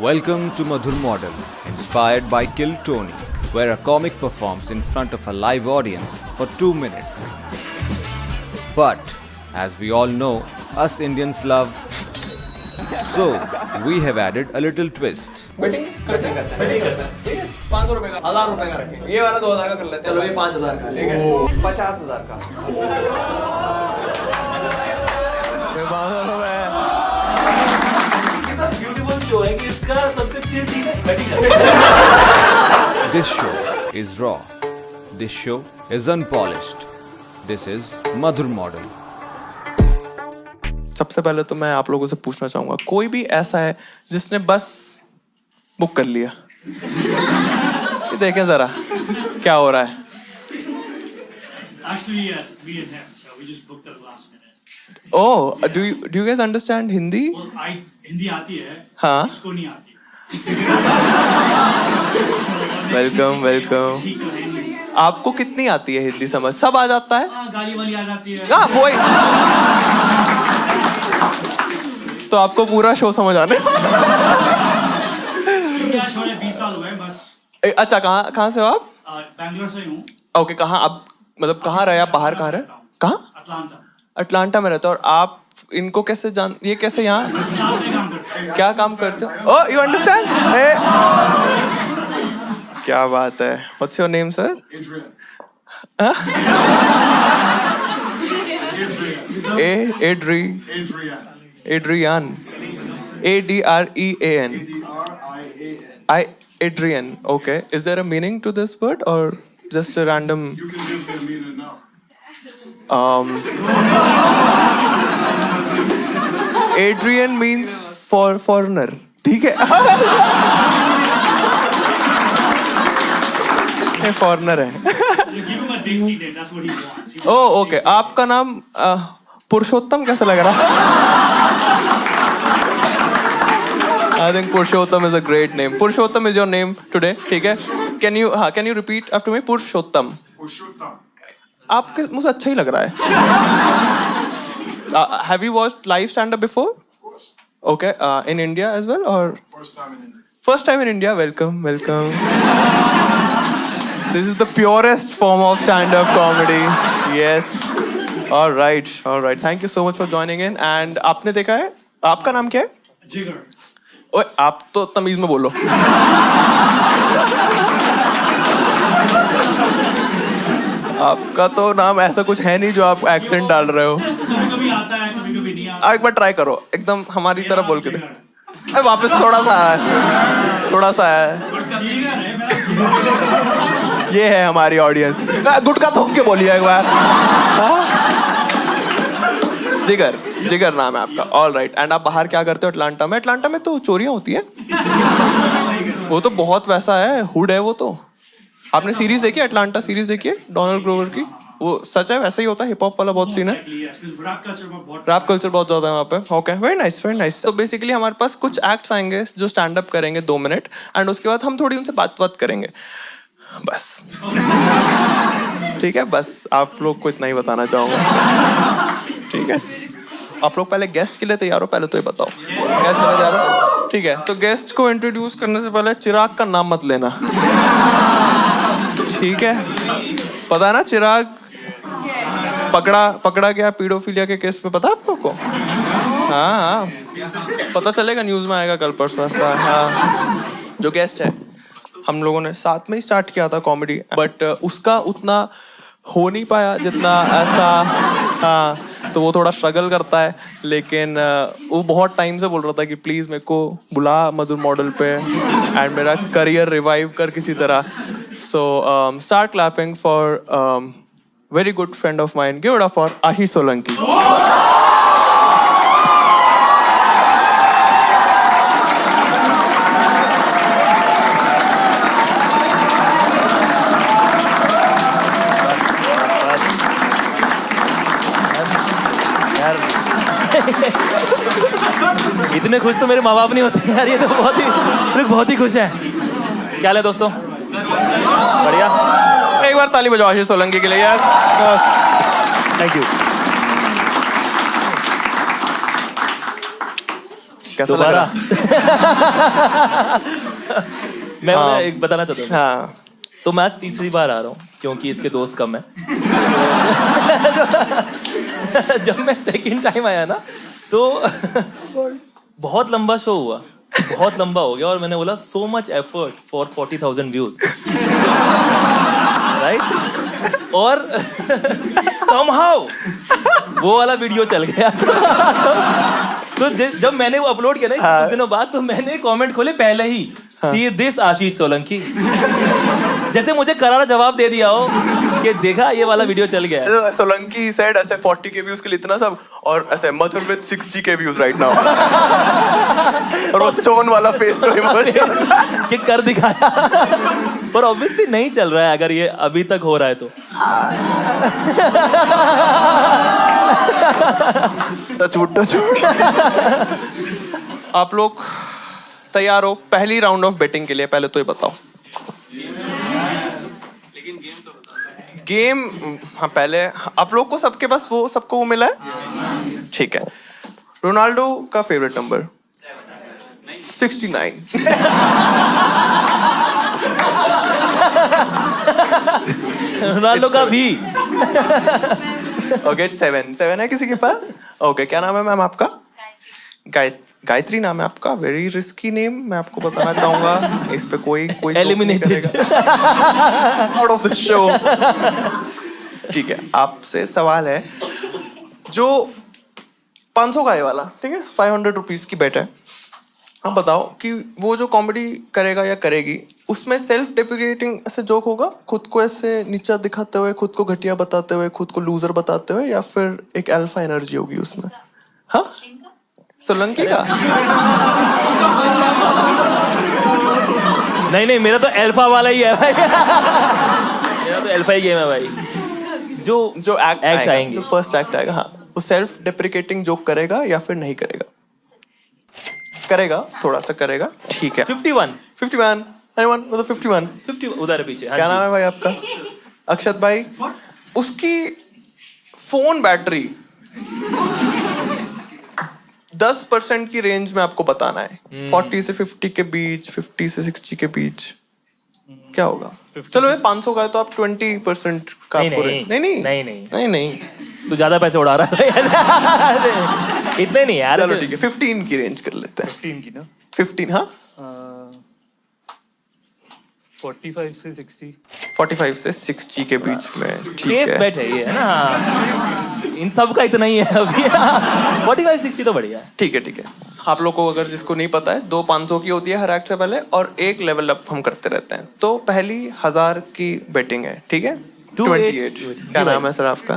Welcome to Madhur Model, inspired by Kill Tony, where a comic performs in front of a live audience for 2 minutes. But, as we all know, us Indians love. So, we have added a little twist. Betting करते हैं 500 रुपए का 1000 रुपए का रखें ये वाला 2000 का कर लेते हैं चलो ये 5000 का ठीक है 50000 का ब्यूटीफुल शो है कि इसका सबसे चिल चीज है betting This show is raw. This show is unpolished. This is Madhur Model. सबसे पहले तो मैं आप लोगों से पूछना चाहूंगा, कोई भी ऐसा है जिसने बस बुक कर लिया? ये देखें जरा क्या हो रहा है. Actually, yes, we and him. So we just booked at the last minute. Oh, do you guys understand Hindi? Well, Hindi आती है. हाँ. इसको नहीं आती. वेलकम. ठीक तो है नहीं. आपको कितनी आती है हिंदी समझ? सब आ जाता है? हाँ, गाली वाली आ जाती है. हाँ, वही. तो आपको पूरा शो समझ आने? क्या शो है 20 साल हुए हैं बस. अच्छा, कहाँ से हो आप? बैंगलोर से हूँ. ओके, कहाँ आप मतलब कहाँ रहे आप? बाहर कहाँ रहे? कहाँ? अटलांटा. अटलांटा में रहते हो. और आप इनको कैसे ये कैसे यहाँ स्टाफ में काम करते हैं. क्या काम करते हो? ओह, यू अंडरस्टैंड? क्या बात है. What's your name sir? Adrian. Adrean. Adrian. Okay. Is there a meaning to this word or just a random? You can give them meaning now. Adrian means foreigner. ठीक है. फॉरनर है. You give him a dixie date. That's what he wants. He wants oh, a okay. dixie. आपका नाम पुरुषोत्तम कैसा लग रहा है? I think Purushottam is a great name. Purushottam is your name today, ठीक है? Can you repeat after me? Purushottam. Pushuttam. आपके मुझे अच्छा ही लग रहा है. Have you watched live stand-up before? Of course. Okay, in India as well or? First time in India. First time in India. Welcome. This is the purest form of stand-up comedy. Yes. All right. Thank you so much for joining in. And आपने देखा है? आपका नाम क्या है? Jigger. ओए, आप तो तमीज में बोलो. आपका तो नाम ऐसा कुछ है नहीं जो आप एक्सेंट डाल रहे हो. कभी आता है कभी नहीं आता. एक बार ट्राई करो, एकदम हमारी तरह बोल के दे. अरे वापस थोड़ा सा है. Jigger है मेरा. ये है हमारी ऑडियंस. गुटका थूक के बोलिए एक बार. जिगर नाम है आपका. All right. एंड आप बाहर क्या करते हो? अटलांटा में. अटलांटा में तो चोरियां होती है. वो तो बहुत वैसा है, हुड है वो तो. आपने सीरीज देखी है? अटलांटा सीरीज देखी है डोनाल्ड ग्लोवर की? वो सच है, वैसा ही होता है. हिप हॉप वाला बहुत सीन है. रैप कल्चर बहुत ज्यादा है वहाँ पे. Okay, very nice. तो बेसिकली हमारे पास कुछ एक्ट्स आएंगे जो स्टैंड अप करेंगे 2 मिनट. एंड उसके बाद हम थोड़ी उनसे बात करेंगे बस. ठीक है, बस आप लोग को इतना ही बताना चाहूंगा. ठीक है, आप लोग पहले गेस्ट के लिए तैयार हो? पहले तो ये बताओ गेस्ट के लिए तैयार हो? ठीक है, तो गेस्ट को इंट्रोड्यूस करने से पहले चिराग का नाम मत लेना. ठीक है, पता है ना चिराग पकड़ा गया पीडोफिलिया के केस में, पता है आप लोग को? हाँ, पता चलेगा, न्यूज में आएगा कल परसों. हाँ, जो गेस्ट है हम लोगों ने साथ में ही स्टार्ट किया था कॉमेडी, बट उसका उतना हो नहीं पाया जितना ऐसा. हाँ, तो वो थोड़ा स्ट्रगल करता है, लेकिन वो बहुत टाइम से बोल रहा था कि प्लीज मेरे को बुला मधुर मॉडल पे एंड मेरा करियर रिवाइव कर किसी तरह. So start clapping for very good friend of mine. Give it up for Ashish Solanki. इतने खुश तो मेरे माँ बाप नहीं होते यार. ये तो बहुत ही खुश है. क्या हाल है दोस्तों? बढ़िया. एक बार ताली बजाओ आशीष सोलंकी के लिए यार. Thank you. कैसा लग दोबारा रहा? मैं एक बताना चाहता हूँ। हाँ तो मैं आज तीसरी बार आ रहा हूँ क्योंकि इसके दोस्त कम है। जब मैं सेकंड टाइम आया ना तो बहुत लंबा शो हुआ, बहुत लंबा हो गया और मैंने बोला so much effort for 40,000 views, right? और somehow वो वाला वीडियो चल गया। तो जब मैंने वो अपलोड किया ना कुछ दिनों बाद, तो मैंने कमेंट खोले पहले ही, सी दिस आशीष सोलंकी, जैसे मुझे करारा जवाब दे दिया हो कि देखा ये वाला वीडियो चल गया। सोलंकी सेड ऐसे 40K व्यूज के लिए इतना सब, और ऐसे Madhur with 60K views right now. और वो स्टोन वाला फेस जो कि कर दिखाया। पर ऑब्वियसली नहीं चल रहा है अगर ये अभी तक हो रहा है तो। Touch wood. आप लोग तैयार हो पहली राउंड ऑफ बेटिंग के लिए? पहले तो ये बताओ। गेम हाँ पहले आप लोग को सबके पास सबको वो मिला है? ठीक है। रोनाल्डो का फेवरेट नंबर 69। रोनाल्डो का भी। ओके 7 है किसी के पास? ओके क्या नाम है मैम आपका? गायत्री नाम है आपका। वेरी रिस्की नेम, मैं आपको बताना चाहूंगा। इस पे कोई eliminated out of the show. ठीक है, आपसे सवाल है जो 500 का है वाला, ठीक है, 500 रुपीज की बेट है। आप बताओ कि वो जो कॉमेडी करेगा या करेगी उसमें सेल्फ डेप्रिकेटिंग ऐसे जोक होगा, खुद को ऐसे नीचा दिखाते हुए, खुद को घटिया बताते हुए, खुद को लूजर बताते हुए, या फिर एक अल्फा एनर्जी होगी उसमें? हाँ सोलंकी का? नहीं मेरा तो अल्फा वाला ही है भाई। मेरा तो अल्फा ही गेम है भाई। जो एक्ट आएंगे, जो फर्स्ट एक्ट आएगा, हाँ, वो सेल्फ डेप्रिकेटिंग जोक करेगा या फिर नहीं करेगा? करेगा, थोड़ा सा करेगा, ठीक है। 51 anyone मतलब 51 50 उधर है पीछे। क्या नाम है भाई आपका? अक्षत भाई। उसकी फोन बैटरी 10% की रेंज में आपको बताना है। 40 से 50 के बीच, 50 से 60 के बीच क्या होगा? चलो ये 500 का है तो आप 20% का आपको नहीं तू ज्यादा पैसे उड़ा रहा है। इतने नहीं यार। चलो ठीक है 15 की रेंज कर लेते हैं। 15 की ना? 15 हाँ 45 से 60। 45 से 60 के बीच में, ठीक सेफ है। बेट है ये, है ना? इन सब का इतना ही है अभी। 45-60 तो बढ़िया है। ठीक है आप लोग को अगर जिसको नहीं पता है, 2 500 की होती है हर एक्ट से पहले, और एक लेवल अप हम करते रहते हैं। तो पहली 1000 की बेटिंग है, ठीक है। 28 क्या नाम है सर आपका?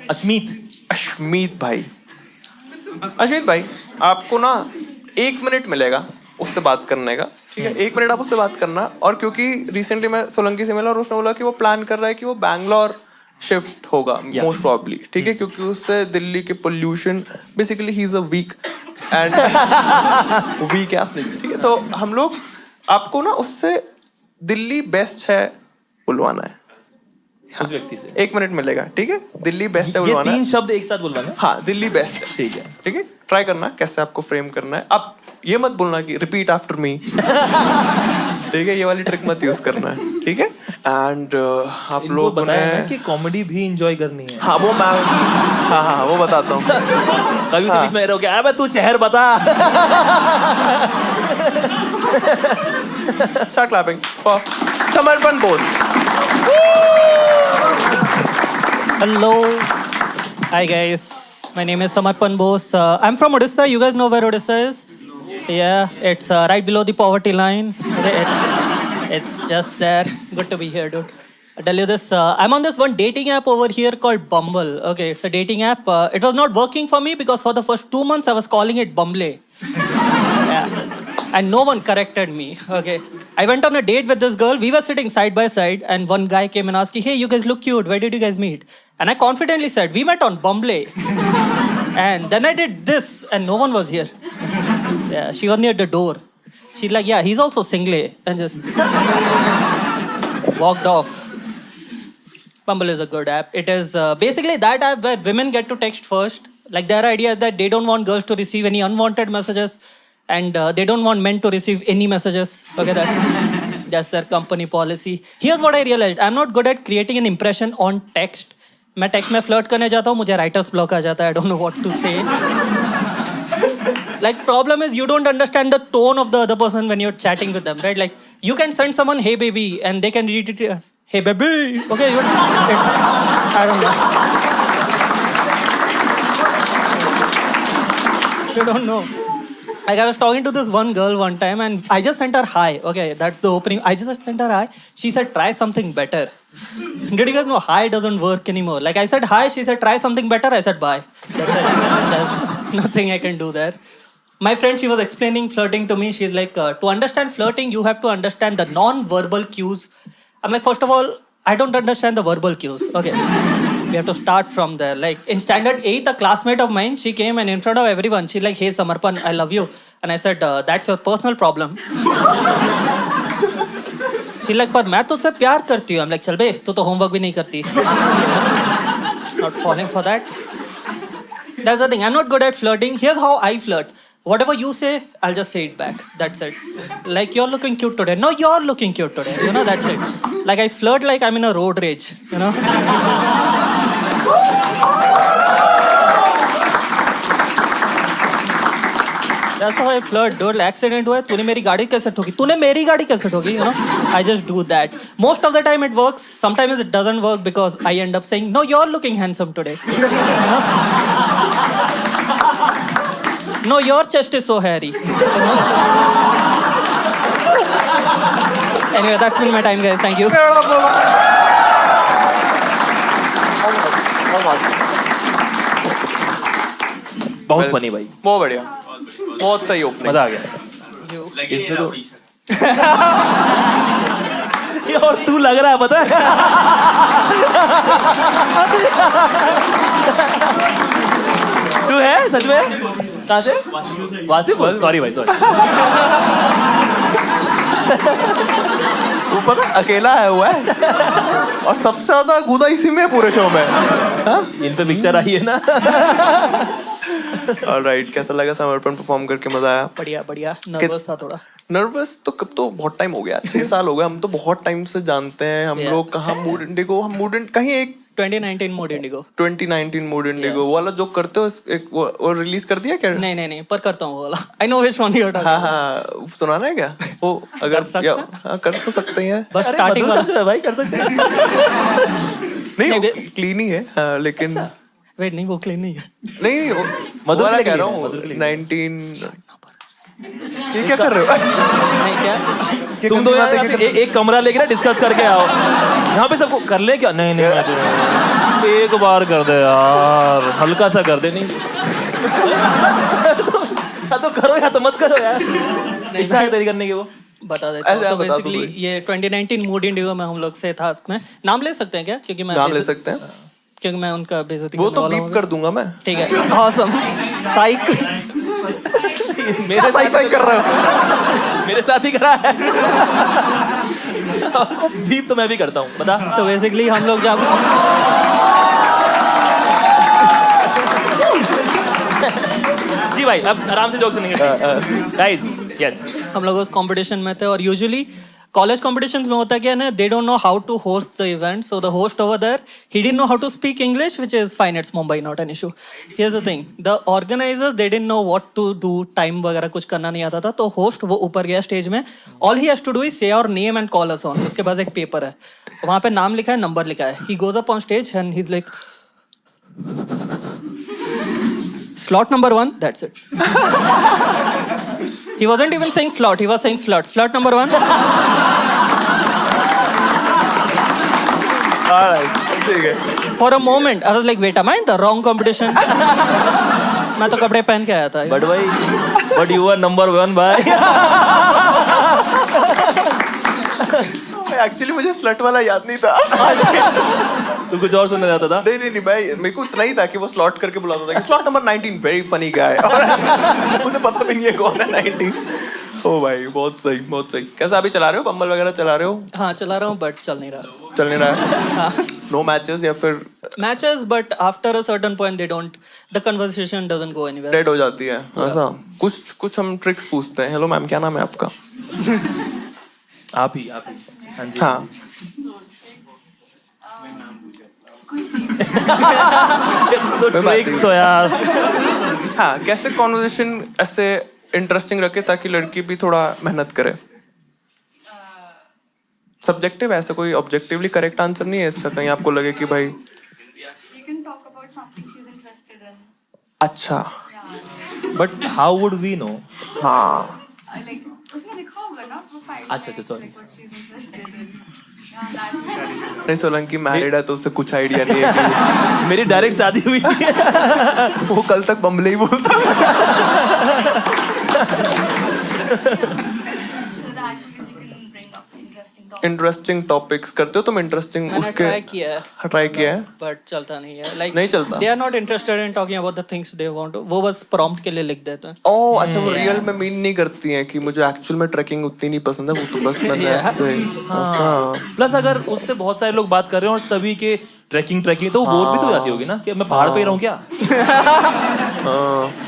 अश्मीत भाई। अश्मीत भाई आपको ना 1 मिनट मिलेगा उससे बात करने का, ठीक है। 1 मिनट आप उससे बात करना। और क्योंकि रिसेंटली मैं सोलंकी से मिला और उसने बोला कि वो प्लान कर रहा है कि वो बैंगलोर शिफ्ट होगा मोस्ट प्रॉब्ली, ठीक है, क्योंकि उससे दिल्ली के पोल्यूशन, बेसिकली ही is a weekend weeks नहीं, ठीक है। तो हम लोग आपको ना उससे दिल्ली बेस्ट है बुलवाना है उस व्यक्ति से। 1 मिनट मिलेगा, ठीक है। दिल्ली बेस्ट है ये बुलवाना 3 शब्द एक साथ बुलवाना। हाँ दिल्ली बेस्ट है, ठीक है। ट्राई करना कैसे आपको फ्रेम करना है। आप ये मत बोलना कि रिपीट आफ्टर मी, ठीक है, ये वाली ट्रिक मत यूज करना है, ठीक है। एंड आप लोग बताया ना कि कॉमेडी भी एंजॉय करनी है। हाँ वो मैं हाँ वो बताता हूँ। कभी से बीच में रहो क्या? अबे तू शहर बता। स्टार्ट क्लैपिंग फॉर समर्पण Bose. Hello. Hi guys. My name is Samarpan Bose. I'm from Odisha. You guys know where Odisha is? Yeah, it's right below the poverty line. It's just there. Good to be here, dude. I'll tell you this. I'm on this one dating app over here called Bumble. Okay, it's a dating app. It was not working for me because for the first 2 months I was calling it Bumble. Yeah. And no one corrected me. Okay. I went on a date with this girl. We were sitting side by side, and one guy came and asked, "Hey, you guys look cute. Where did you guys meet?" And I confidently said, "We met on Bumble." And then I did this, and no one was here. Yeah, she was near the door. She's like, "Yeah, he's also single," and just walked off. Bumble is a good app. It is basically that app where women get to text first. Like their idea is that they don't want girls to receive any unwanted messages, and they don't want men to receive any messages. Okay, that's their company policy. Here's what I realized: I'm not good at creating an impression on text. मैं text में flirt करने जाता हूँ, मुझे writer's block आ जाता है. I don't know what to say. Like problem is you don't understand the tone of the other person when you're chatting with them, right? Like you can send someone "Hey baby" and they can read it as "Hey baby." Okay, I don't know. You don't know. Like I was talking to this one girl one time and I just sent her hi. Okay, that's the opening. I just sent her hi. She said try something better. Did you guys know hi doesn't work anymore? Like I said hi, she said try something better. I said bye. That's it. There's nothing I can do there. My friend, she was explaining flirting to me. She's like, to understand flirting, you have to understand the non-verbal cues. I'm like, first of all, I don't understand the verbal cues. Okay. We have to start from there. Like in standard 8, a classmate of mine, she came and in front of everyone, she's like, hey, Samarpan, I love you. And I said, that's your personal problem. She's like, पर मैं तुझसे प्यार करती हूँ. I'm like, चल बे, तू तो homework भी नहीं करती. Not falling for that. That's the thing. I'm not good at flirting. Here's how I flirt. Whatever you say, I'll just say it back. That's it. Like, you're looking cute today. No, you're looking cute today. You know, that's it. Like, I flirt like I'm in a road rage. You know? That's how I flirt, dude. Accident हुआ है, तूने मेरी गाड़ी कैसे ठोकी? तूने मेरी गाड़ी कैसे ठोकी? You know? I just do that. Most of the time it works. Sometimes it doesn't work because I end up saying, no, you're looking handsome today. You know? No, your chest is so hairy. Anyway, that's been my time, guys. Thank you. बहुत funny भाई, बहुत बढ़िया, बहुत सही opening, मजा आ गया। इसने तो ये और तू लग रहा है पता है। तू है सच में? कहाँ से? वासीपुर। सॉरी भाई, सॉरी। वो पता अकेला है हुआ है और सबसे ज्यादा गुदा इसी में पूरे शो में। इन पे पिक्चर आई है ना। ऑलराइट, कैसा लगा समर्पण परफॉर्म करके? मजा आया? बढ़िया बढ़िया। नर्वस था थोड़ा। नर्वस तो कब, तो बहुत टाइम हो गया, 6 साल हो गए। हम तो बहुत टाइम से जानते हैं हम लोग। कहाँ मूड इंडिगो, हम मूड कहीं एक 2019 मूड इंडिगो 2019 मूड इंडिगो वाला जो करते हो एक वो रिलीज कर दिया क्या? नहीं पर करता हूँ वो वाला। I know which one you are talking. हाँ, सुनाना है क्या वो? अगर कर तो सकते हैं, बस स्टार्टिंग वाला भाई कर सकते हैं। नहीं क्लीन ही है लेकिन वेट नहीं, वो क्लीन नहीं है। नहीं मधुर कह रहा हूँ 19। ये क्या कर रहे हो? नहीं क्या तुम तो यार एक कमरा लेके ना डिस्कस करके आओ। यहाँ पे सबको कर ले क्या? नहीं एक बार कर दे यार, हल्का सा कर दे। नहीं या तो करो या तो मत करो यार। इच्छा है तेरी करने की वो बता देता हूँ। तो बेसिकली ये 2019 मूड इंडिगो में हम लोग से था। मैं नाम ले सकते हैं क्या? क्योंकि मैं नाम ले सकते हैं, क्योंकि मैं उनका बेइज्जती वो तो बीप कर दूंगा मैं। ठीक है, ऑसम। साइक मेरे साथ कर रहा हूँ, मेरे साथ ही करा है। बीप तो मैं भी करता हूँ, बता। तो बेसिकली हम लोग जब जी भाई अब आराम से जोक सुनेंगे गाइस। यस, हम लोग उस कंपटीशन में थे और यूजुअली कॉलेज कॉम्पिटिशन्स में होता क्या है ना, they don't know how to host the event, so the host over there he didn't know how to speak English, which is fine, it's Mumbai, not an issue. Here's the thing, the organisers they didn't know what to do, time वगैरह कुछ करना नहीं आता था। तो host वो ऊपर गया स्टेज में, ऑल ही has to do is say our name and call us on. उसके पास एक पेपर है, वहां पे नाम लिखा है, नंबर लिखा है। He goes up on stage and he is like slot number 1, that's it. He wasn't even saying slot, he was saying slot. Slot number 1. Alright, ठीक है। For a moment, I was like, wait, am I in the wrong competition? मैं तो कपड़े पहन के आया था। But you were number 1 भाई। एक्चुअली मुझे स्लट वाला याद नहीं था। तू कुछ और सुनने जाता था? नहीं भाई, मेरे को इतना ही था कि वो स्लॉट करके बुलाता था कि slot number 19 very funny guy. मुझे पता भी नहीं है कौन है 19। ओ भाई बहुत सही, बहुत सही। कैसा अभी चला रहे हो? बम्बल वगैरह चला रहे हो? हाँ चला रहा हूँ, बट चल नहीं रहा। चल नहीं रहा है? नो मैचेस या फिर Matches, but after a certain point, they don't. The conversation doesn't go anywhere. Dead हो जाती है ऐसा? कुछ हम ट्रिक्स पूछते हैं. हेलो मैम, क्या नाम है आपका? आप ही हाँ जी. हाँ. तो ट्रिक्स तो यार. हाँ, कैसे कॉन्वर्सेशन ऐसे इंटरेस्टिंग रखे ताकि लड़की भी थोड़ा मेहनत करे. सब्जेक्टिव ऐसा कोई ऑब्जेक्टिवली करेक्ट आंसर नहीं है इसका. कहीं आपको लगे कि भाई You can talk about something she's interested in. अच्छा. Yeah. But how would we know? हाँ. Like उसमें लिखा होगा ना प्रोफाइल. अच्छा, sorry. Like what she's interested in. Yeah, that. नहीं, सोलंकी मैरिड है तो उससे कुछ आइडिया नहीं है कि मेरी डायरेक्ट शादी हुई थी. वो कल तक बम्बले ही बोलता. So the activities you can bring up interesting topics. Interesting topics करते हो तुम? इंटरेस्टिंग मैंने उसके try किया है, ट्राई किया है but चलता नहीं है. Like नहीं चलता. they are not interested in talking about the things they want to. वो बस prompt के लिए लिख देते हैं. ओह अच्छा, वो रियल में मीन नहीं करती हैं कि मुझे एक्चुअल में ट्रैकिंग उतनी नहीं पसंद है, वो तो बस मैंने ऐसे ऐसा. प्लस अगर उससे बहुत सारे लोग बात कर रहे हैं और सभी के ट्रैकिंग तो वो बोर भी तो हो जाती होगी ना कि मैं पहाड़ पे ही रहूं क्या.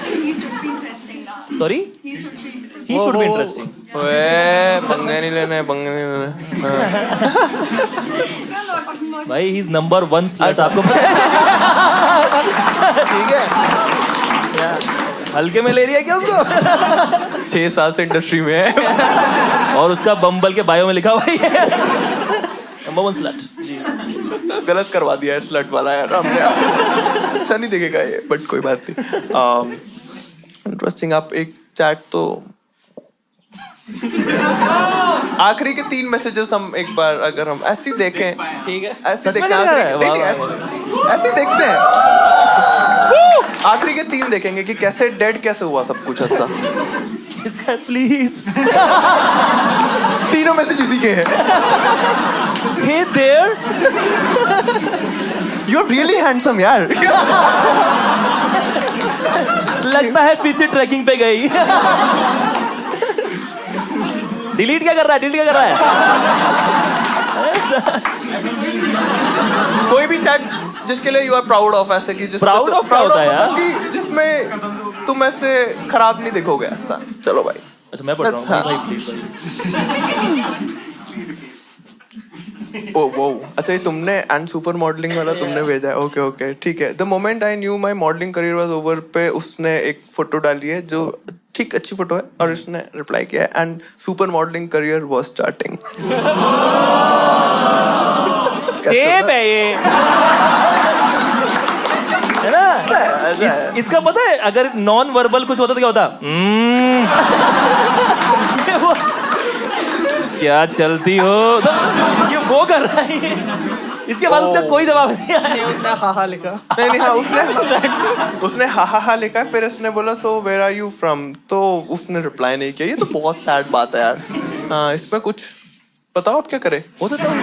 He should be interesting now. Sorry, He should be interesting. He should be interesting. ओए पंगे नहीं लेने, पंगे नहीं लेने. We are not talking about. भाई ही इज नंबर 1 स्लट. आपको पता है? ठीक है, हल्के में ले रही है क्या उसको? 6 साल से इंडस्ट्री में है और उसका बम्बल के बायो में लिखा हुआ है नंबर 1 स्लट. जी, गलत करवा दिया है स्लट वाला यार हमने. अच्छा नहीं देखेगा ये, बट कोई बात नहीं. इंटरेस्टिंग. आप एक चैट तो आखिरी के 3 मैसेजेस हम एक बार अगर हम ऐसे देखें, ठीक है. ऐसे सच में देखते हैं लग रहा है? नहीं, नहीं, वाह, ऐसे देखते हैं. आखिरी के 3 देखेंगे कि कैसे डेड कैसे हुआ सब कुछ ऐसा. इसका प्लीज. तीनों मैसेज इसी के हैं. Hey there, you are really handsome यार. लगता है पीछे ट्रैकिंग पे गई. डिलीट क्या कर रहा है? कोई भी चैट जिसके लिए यू आर प्राउड ऑफ, ऐसे कि जिसमें Proud of क्या होता है यार? कि जिसमें तुम ऐसे खराब नहीं दिखोगे ऐसा. चलो भाई. अच्छा मैं पढ़ रहा अच्छा. हूँ भाई, प्लीज भाई. ओ वो अच्छा, ये तुमने एंड सुपर मॉडलिंग वाला तुमने भेजा है. ओके ओके ठीक है. The moment I knew my modelling career was over पे उसने एक फोटो डाली है जो ठीक अच्छी फोटो है और इसने रिप्लाई किया है and super modelling career was starting. Cheap है ये, है ना? इसका पता है अगर नॉन वर्बल कुछ होता तो क्या होता? क्या चलती हो, तो ये वो कर रहा है. इसके बाद उसका कोई जवाब नहीं आया. उसने हा लिखा. नहीं हाँ, उसने हा लिखा. फिर इसने बोला so where are you from, तो उसने रिप्लाई नहीं किया. ये तो बहुत सैड बात है यार. हाँ, इसमें कुछ बताओ आप क्या करें. हो सकता है.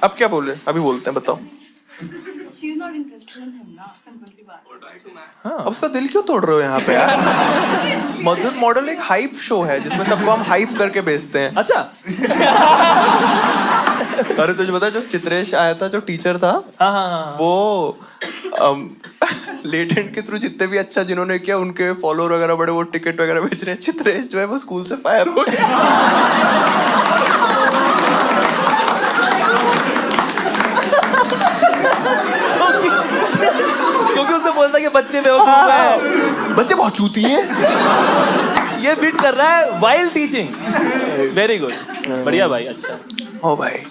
अब क्या बोले, अभी बोलते हैं, बताओ. She's not interested in him ना, simple सी बात. अब उसका दिल क्यों तोड़ रहे हो यहाँ पे यार. मदद मॉडल एक हाइप शो है जिसमें सबको हम हाइप करके बेचते हैं. अच्छा, अरे तुझे पता है जो चित्रेश आया था, जो टीचर था, हाँ. वो लेटेंट के थ्रू जितने भी अच्छा जिन्होंने किया उनके फॉलोअर वगैरह बड़े वो टिकट वगैरह बेच रहे हैं. चित्रेश जो है वो स्कूल से फायर हो गया. क्योंकि उसने बोलता कि बच्चे बेवकूफ है, बच्चे बहुत चूती हैं. ये बीट कर रहा है वाइल्ड टीचिंग. वेरी गुड, बढ़िया भाई. अच्छा ओ भाई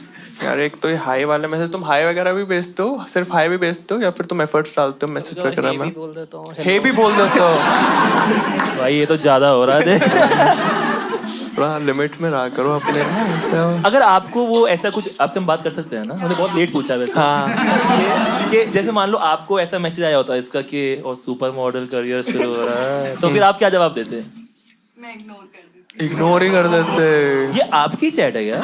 यार, एक तो ये हाई वाले मैसेज, तुम हाई वगैरह भी भेजते हो, सिर्फ हाई भी भेजते हो या फिर तुम एफर्ट्स डालते हो मैसेज वगैरह में? बोल देता हूँ. हे भी बोल देते हो. भाई ये तो ज्यादा हो रहा है. थोड़ा लिमिट में रहा करो अपने. अगर आपको वो ऐसा कुछ, आपसे हम बात कर सकते हैं ना? मैंने बहुत लेट पूछा वैसे. हाँ. कि जैसे मान लो आपको ऐसा मैसेज आया होता है इसका कि और सुपर मॉडल करियर शुरू हो रहा है, तो फिर आप क्या जवाब देते? मैं इग्नोर कर देती. इग्नोर ही कर देते. ये आपकी चैट है क्या?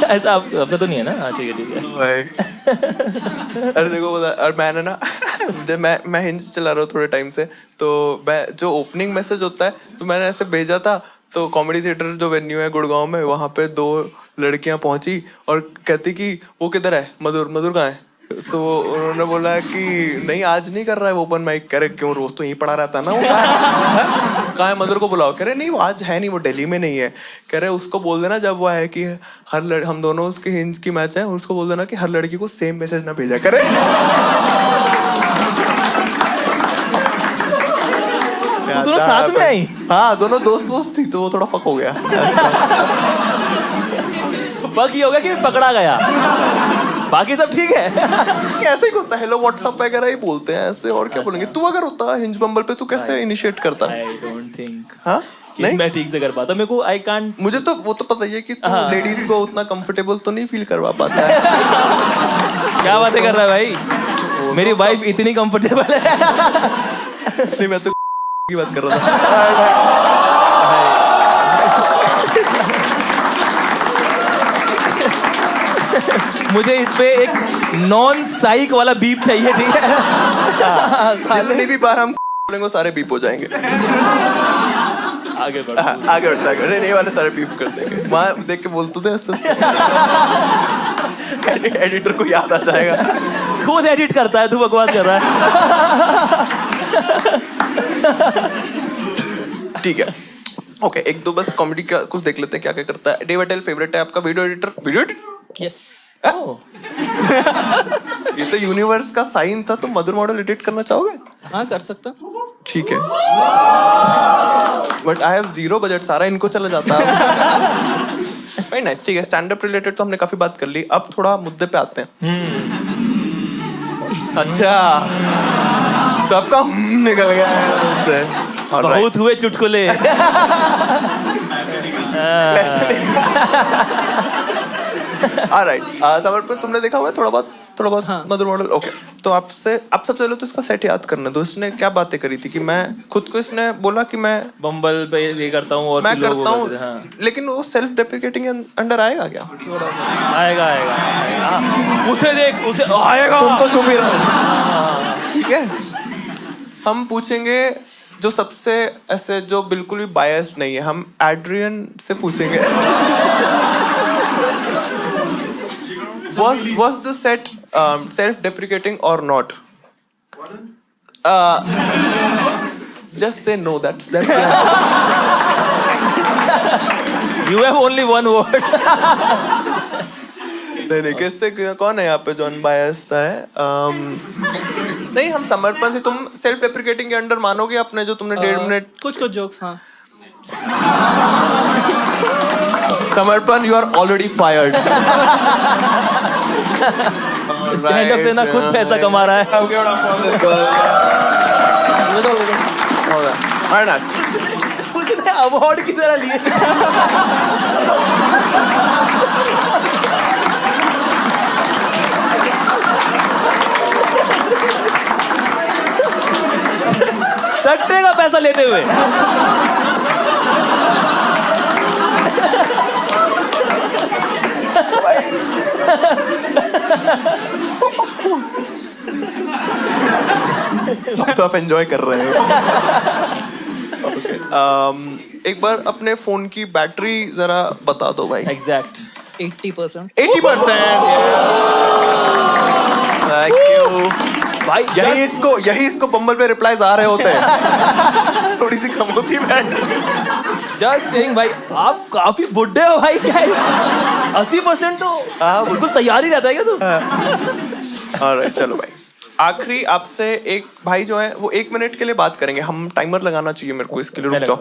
ऐसा आपका तो नहीं है ना? हाँ ठीक है. भाई अरे देखो पता, और मैंने ना जब मैं हिंज चला रहा हूँ थोड़े टाइम से, तो मैं जो ओपनिंग मैसेज होता है तो मैंने ऐसे भेजा था, तो कॉमेडी थिएटर जो वेन्यू है गुड़गांव में, वहाँ पे 2 लड़कियां पहुंची और कहती कि वो किधर है, मधुर कहाँ है? तो उन्होंने बोला कि नहीं आज नहीं कर रहा है वो ओपन माइक। कह रहे क्यों, रोज तो यहीं पड़ा रहता है ना वो। कहाँ है, मधुर को बुलाओ। कह रहे नहीं वो आज है नहीं, वो दिल्ली में नहीं है। कह रहे उसको बोल देना जब वो आए कि हम दोनों उसके हिंज की मैच है, उसको बोल देना कि हर लड़की को सेम मैसेज ना भेजा करे। दोनों साथ में आई? हाँ दोनों दोस्त थी, तो वो थोड़ा फक हो गया। फक ही हो गया कि पकड़ा गया, बाकी सब ठीक है। ऐसे ही कुछ था, हेलो व्हाट्सएप वगैरह ही बोलते हैं ऐसे, और क्या बोलेंगे। तू अगर होता हिंज बम्बल पे, तू कैसे इनिशिएट करता? आई डोंट थिंक हाँ नहीं मैं ठीक से कर पाता। मेरे को आई कांट, मुझे तो वो तो पता ही है कि तू लेडीज को उतना कंफर्टेबल तो नहीं फील करवा पाता है। क्या बातें कर रहा है भाई, मेरी वाइफ इतनी कंफर्टेबल है। नहीं मैं तो की बात कर रहा था। मुझे इस पे एक नॉन साइक वाला बीप चाहिए, ठीक है? जितनी भी बार हम बोलेंगे सारे बीप हो जाएंगे। आगे बढ़ो। आगे बढ़ता है, नहीं वाले सारे बीप कर देंगे। वहाँ देख के बोलते थे ऐसे। एडिटर को याद आ जाएगा। खुद एडिट करता है, तू बकवास कर रहा है। ठीक है ओके, एक दो बस कॉमेडी का कुछ देख लेते हैं क्या क्या करता है। डेव अटेल फेवरेट है आपका वीडियो एडिटर? यस। ये तो यूनिवर्स का साइन था। तुम मधुर मॉडल एडिट करना चाहोगे? हाँ कर सकता। ठीक है, बट आई हैव 0 बजट, सारा इनको चला जाता है। वेरी नाइस, ठीक है। स्टैंड अप रिलेटेड तो हमने काफी बात कर ली, अब थोड़ा मुद्दे पे आते हैं। अच्छा सबका निकल गया है उससे। बहुत हुए चुटकुले। ऑलराइट, समर्पण तुमने देखा हुआ है थोड़ा बहुत हाँ। मधुर मॉडल? ओके, तो आप सबसे पहले तो इसका सेट याद करना दो। इसने क्या बातें करी थी कि मैं खुद को, इसने बोला कि मैं बम्बल पे ये करता हूँ और मैं फिर लोग करता वो हूँ, करते हैं, हाँ। लेकिन वो सेल्फ डेप्रिकेटिंग अंडर आएगा क्या? आएगा। उसे देख, उसे आएगा। तुम तो चुप ही रहो, ठीक है? हम पूछेंगे जो सबसे ऐसे जो बिल्कुल भी बायस्ड नहीं है, हम एड्रियन से पूछेंगे। Was the set self-deprecating or not? Just say no. That's You have only one word. नहीं किससे कौन है यहाँ पे जो अनबायस्ड है? नहीं, हम समर्पण से, तुम सेल्फ डेप्रिकेटिंग के अंडर मानोगे अपने जो तुमने 1.5 मिनट कुछ जोक्स। हाँ Samarpan, you are already fired. Stand up से ना खुद पैसा कमा रहा है। उसने अवार्ड की तरह लिए। सट्टे का पैसा लेते हुए। तो आप एंजॉय कर रहे हो। Okay. एक बार अपने फोन की बैटरी जरा बता दो भाई। एग्जैक्ट 80%। 80%। थैंक यू भाई। यही इसको बम्बल पे रिप्लाईज आ रहे होते हैं। थोड़ी सी कम होती बैटरी। जस्ट सेइंग भाई, आप काफी बुड्ढे हो भाई। क्या 80% तो बिल्कुल तैयार ही रहता है क्या तू? ऑलराइट चलो भाई, आखिरी आपसे एक भाई जो है वो 1 मिनट के लिए बात करेंगे। हम टाइमर लगाना चाहिए मेरे को इसके लिए, रुक जाओ।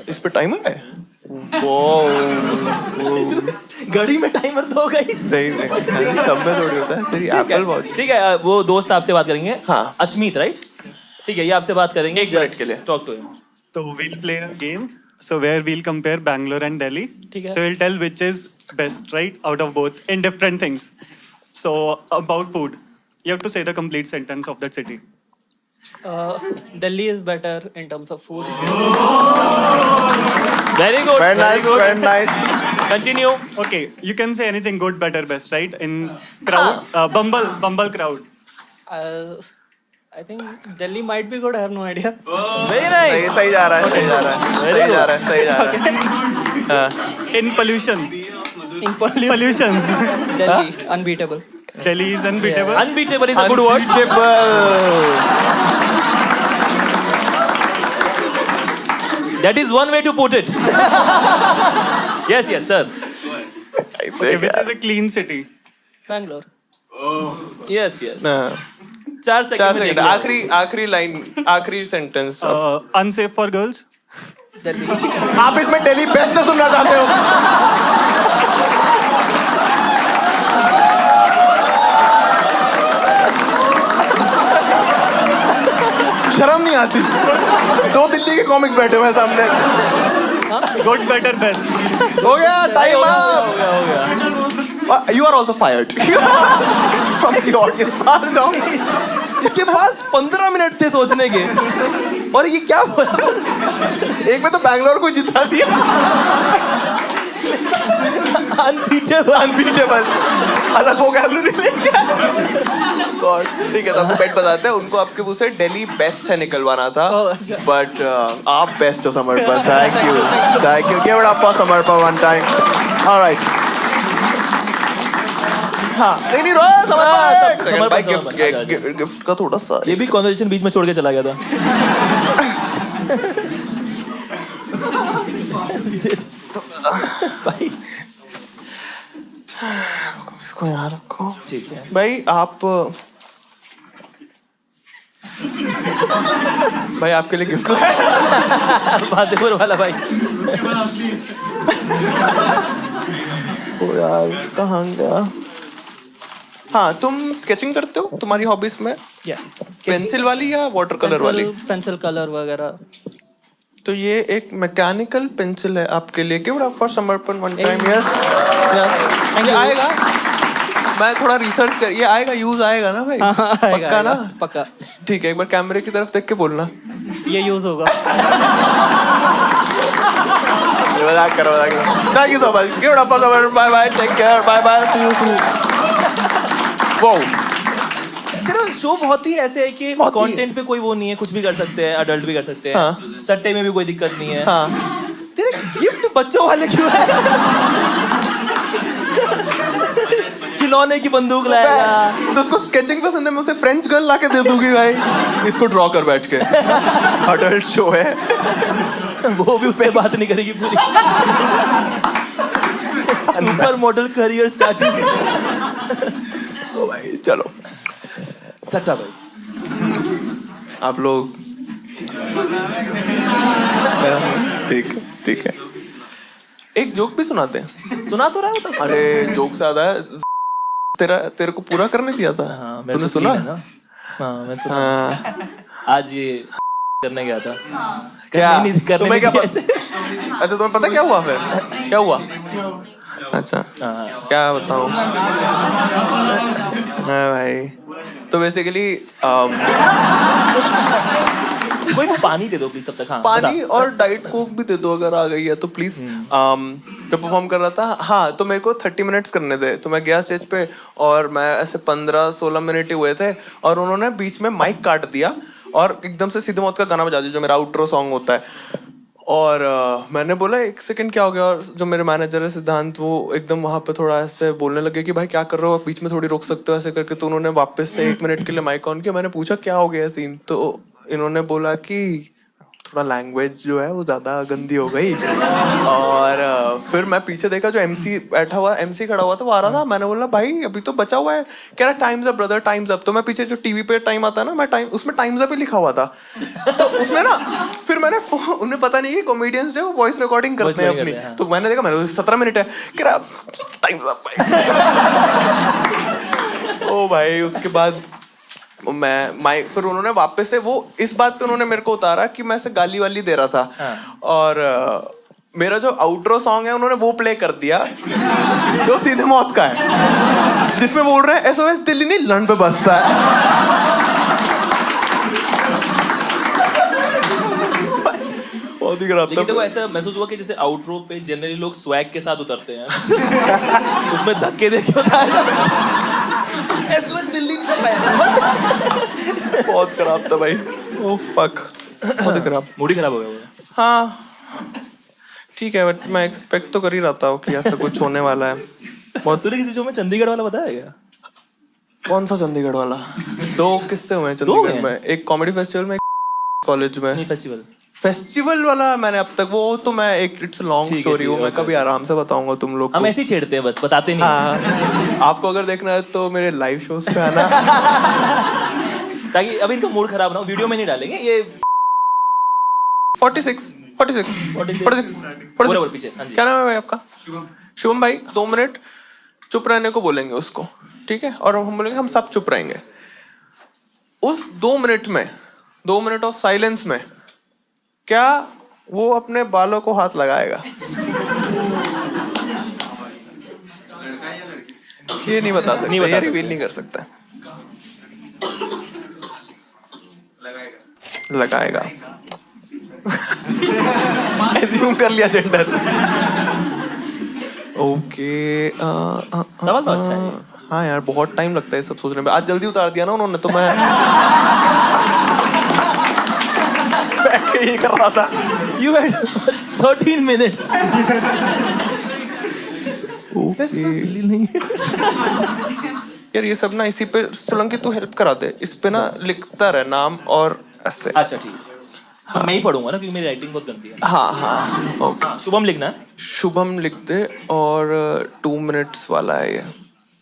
इस पे टाइमर है? घड़ी में टाइमर तो होगा ही। नहीं सब में थोड़ी होता है। तेरी एप्पल वॉच। ठीक है, वो दोस्त आपसे बात करेंगे। हाँ। अश्मीत राइट? ठीक है, ये आपसे बात करेंगे 1 मिनट के लिए। Talk to him. So we'll play a game. So where we'll compare Bangalore and Delhi. ठीक है। So we'll tell which is best, right, out of both in different things. So about food, you have to say the complete sentence of that city. Delhi is better in terms of food. Very good. Very nice, very nice. Continue. Okay, you can say anything good, better, best, right? In crowd, Bumble crowd. Uh, I think Delhi might be good. I have no idea. Very nice. सही जा रहा है, सही जा रहा है, Very सही जा good. रहा है, सही जा रहा है. In pollution. In pollution, Delhi unbeatable. Delhi is unbeatable. Unbeatable is a good word. That is one way to put it. Yes, yes, sir. Okay, which is a clean city? Bangalore. Yes, yes. 4 4 second में second. आखिरी line, आखिरी sentence. Unsafe for girls? Delhi. आप इसमें Delhi best सुनना चाहते हो? शर्म नहीं आती? 2 दिल्ली के कॉमिक्स बैठे हुए हैं सामने. Good, better, best. हो गया, टाइम हो अप. गया. You are also fired from the audience. बाहर जाओ. इसके पास 15 मिनट थे सोचने के और ये क्या हुआ? एक में तो बैंगलोर को जिता दिया. अनबीटेबल अलग वोकैबुलरी लेके. गॉड. ठीक है, तो आपको बेट बताते हैं. उनको आपके मुंह से दिल्ली बेस्ट है निकलवाना था, बट आप बेस्ट हो समर्पण. Thank you. Give it up for समर्पण वन टाइम. ऑलराइट. हाँ, नहीं रोज समर्पण भाई. गिफ्ट का थोड़ा सा ये भी कॉन्वर्सेशन बीच में छोड़ के चला गया था. भाई इसको यहाँ रखो. ठीक है भाई आप भाई आपके लिए गिफ्ट. बाजीपुर वाला भाई. ओ यार कहाँ गया? हाँ, तुम स्केचिंग करते हो? तुम्हारी हॉबीज में पेंसिल वाली या वाटर कलर वाली? पेंसिल कलर वगैरह. तो ये एक मैकेनिकल पेंसिल है आपके लिए. गिव इट अप फॉर समर्पण वन टाइम. यस, ये आएगा. मैं थोड़ा रिसर्च कर. ये आएगा, यूज आएगा ना भाई? पक्का ना? पक्का. ठीक है, एक बार कैमरे की तरफ देख के बोलना. ये यूज होगा. मजाक करो. Thank you so much. Give it up for Samarpan. Bye bye. Take care. Bye bye. See you soon. Wow. तेरा शो बहुत ही ऐसे है कि कंटेंट पे कोई वो नहीं है, कुछ भी कर सकते हैं, अडल्ट भी कर सकते हैं. हाँ. सट्टे में भी कोई दिक्कत नहीं है. हाँ. तेरे गिफ्ट बच्चों वाले क्यों है? खिलौने की बंदूक लाएगा. तो उसको स्केचिंग पसंद है, मैं उसे फ्रेंच गर्ल लाके दे दूंगी भाई. इसको ड्रॉ कर बैठ के. अडल्ट शो है. वो भी उससे बात नहीं करेगी पूरी. Super model career starting. भाई चलो सट्टा भाई. आप लोग. ठीक है. एक जोक भी सुनाते हैं. सुना तो रहा हूँ. अरे जोक से याद आया. तेरे को पूरा करने दिया था. हाँ, तूने सुना? हाँ, मैं सुना. हाँ. आज ये करने गया था. क्या? करने तुम्हें क्या नहीं पता? अच्छा, तुम्हें पता क्या हुआ फिर? क्या हुआ? अच्छा, क्या बताऊं? हाँ भाई. तो बेसिकली कोई पानी दे दो प्लीज तब तक. हाँ, पानी और डाइट कोक भी दे दो अगर आ गई है तो प्लीज. मैं परफॉर्म कर रहा था. हाँ, तो मेरे को 30 मिनट्स करने थे. तो मैं गया स्टेज पे और मैं ऐसे 15-16 मिनट ही हुए थे और उन्होंने बीच में माइक काट दिया और एकदम से सीधे मौत का गाना बजा दिया जो मेरा आउटरो सॉन्ग होता है. और मैंने बोला 1 सेकंड क्या हो गया? और जो मेरे मैनेजर है सिद्धांत, वो एकदम वहाँ पे थोड़ा ऐसे बोलने लगे कि भाई क्या कर रहे हो, बीच में थोड़ी रोक सकते हो ऐसे करके. तो उन्होंने वापस से 1 मिनट के लिए माइक ऑन किया. मैंने पूछा क्या हो गया सीन? तो इन्होंने बोला कि थोड़ा लैंग्वेज जो है वो ज्यादा गंदी हो गई. और फिर मैं पीछे देखा जो एमसी बैठा हुआ, एमसी खड़ा हुआ था, वो आ रहा था. मैंने बोला भाई अभी तो बचा हुआ है. कह रहा times up brother, times up. तो मैं पीछे जो टीवी पे टाइम आता है ना, मैं टाइम उसमें टाइम्स अप ही लिखा हुआ था. तो उसमें ना फिर मैंने उन्हें पता नहीं कि कॉमेडियंस जो वॉइस रिकॉर्डिंग करते हैं अपनी. तो मैंने देखा, मैंने 17 मिनट है. कह रहा टाइम्स अप भाई. ओ भाई. उसके बाद फिर उन्होंने वापस से वो इस बात पे उन्होंने मेरे को उतारा कि मैं ऐसे गाली वाली दे रहा था. और मेरा जो आउटरो सॉन्ग है उन्होंने वो प्ले कर दिया जो सीधे मौत का है, जिसमें बोल रहे हैं एसओएस दिल्ली नहीं लंड पे बसता है. बहुत ही खराब था. देखो ऐसा महसूस हुआ कि जैसे आउटरो पे जनरली लोग स्वैग के साथ उतरते हैं. उसमें धक्के दे के उतारा. SOS दिल्ली नहीं कर पाया। बहुत खराब था भाई। ओह फक, बहुत खराब। मूड ही खराब हो गया वो। हाँ ठीक है, बट मैं एक्सपेक्ट तो कर ही रहा था कि ऐसा कुछ होने वाला है। बहुत तूने किसी शो में चंडीगढ़ वाला बताया क्या? कौन सा चंडीगढ़ वाला? 2 किस्से हुए हैं चंडीगढ़ में, एक कॉमेडी फेस्टिवल में, कॉलेज में। नहीं, फेस्टिवल वाला मैंने अब तक, वो तो मैं एक इट्स लॉन्ग स्टोरी, वो मैं कभी आराम से बताऊंगा तुम लोग को। हम ऐसे ही छेड़ते हैं बस, बताते नहीं। हाँ, आपको अगर देखना है तो मेरे लाइव शोज पे आना। ताकि अभी इनका मूड खराब ना हो, वीडियो में नहीं डालेंगे ये। 46 पीछे। हाँ जी। क्या नाम है भाई आपका? शुभम भाई 2 मिनट चुप रहने को बोलेंगे उसको, ठीक है? और हम बोलेंगे हम सब चुप रहेंगे। उस 2 मिनट में, 2 मिनट ऑफ साइलेंस में क्या वो अपने बालों को हाथ लगाएगा? ये नहीं बता सकता, ये रिवील नहीं कर सकता। लगाएगा। एज्यूम कर लिया जेंडर। ओके। सवाल तो अच्छा है। हाँ यार, बहुत टाइम लगता है सब सोचने में। आज जल्दी उतार दिया ना उन्होंने, तो मैं बैठ के ये कर रहा था। You had 13 minutes. यार ये सब ना इसी पे, सोलंकी तू हेल्प करा दे, इस पे ना लिखता रहे नाम और ऐसे। अच्छा ठीक है। हाँ, मैं ही पढ़ूंगा ना, क्योंकि मेरी राइटिंग बहुत गंदी है। हाँ ओके। शुभम लिखना है। शुभम लिख दे, और 2 मिनट्स वाला है ये।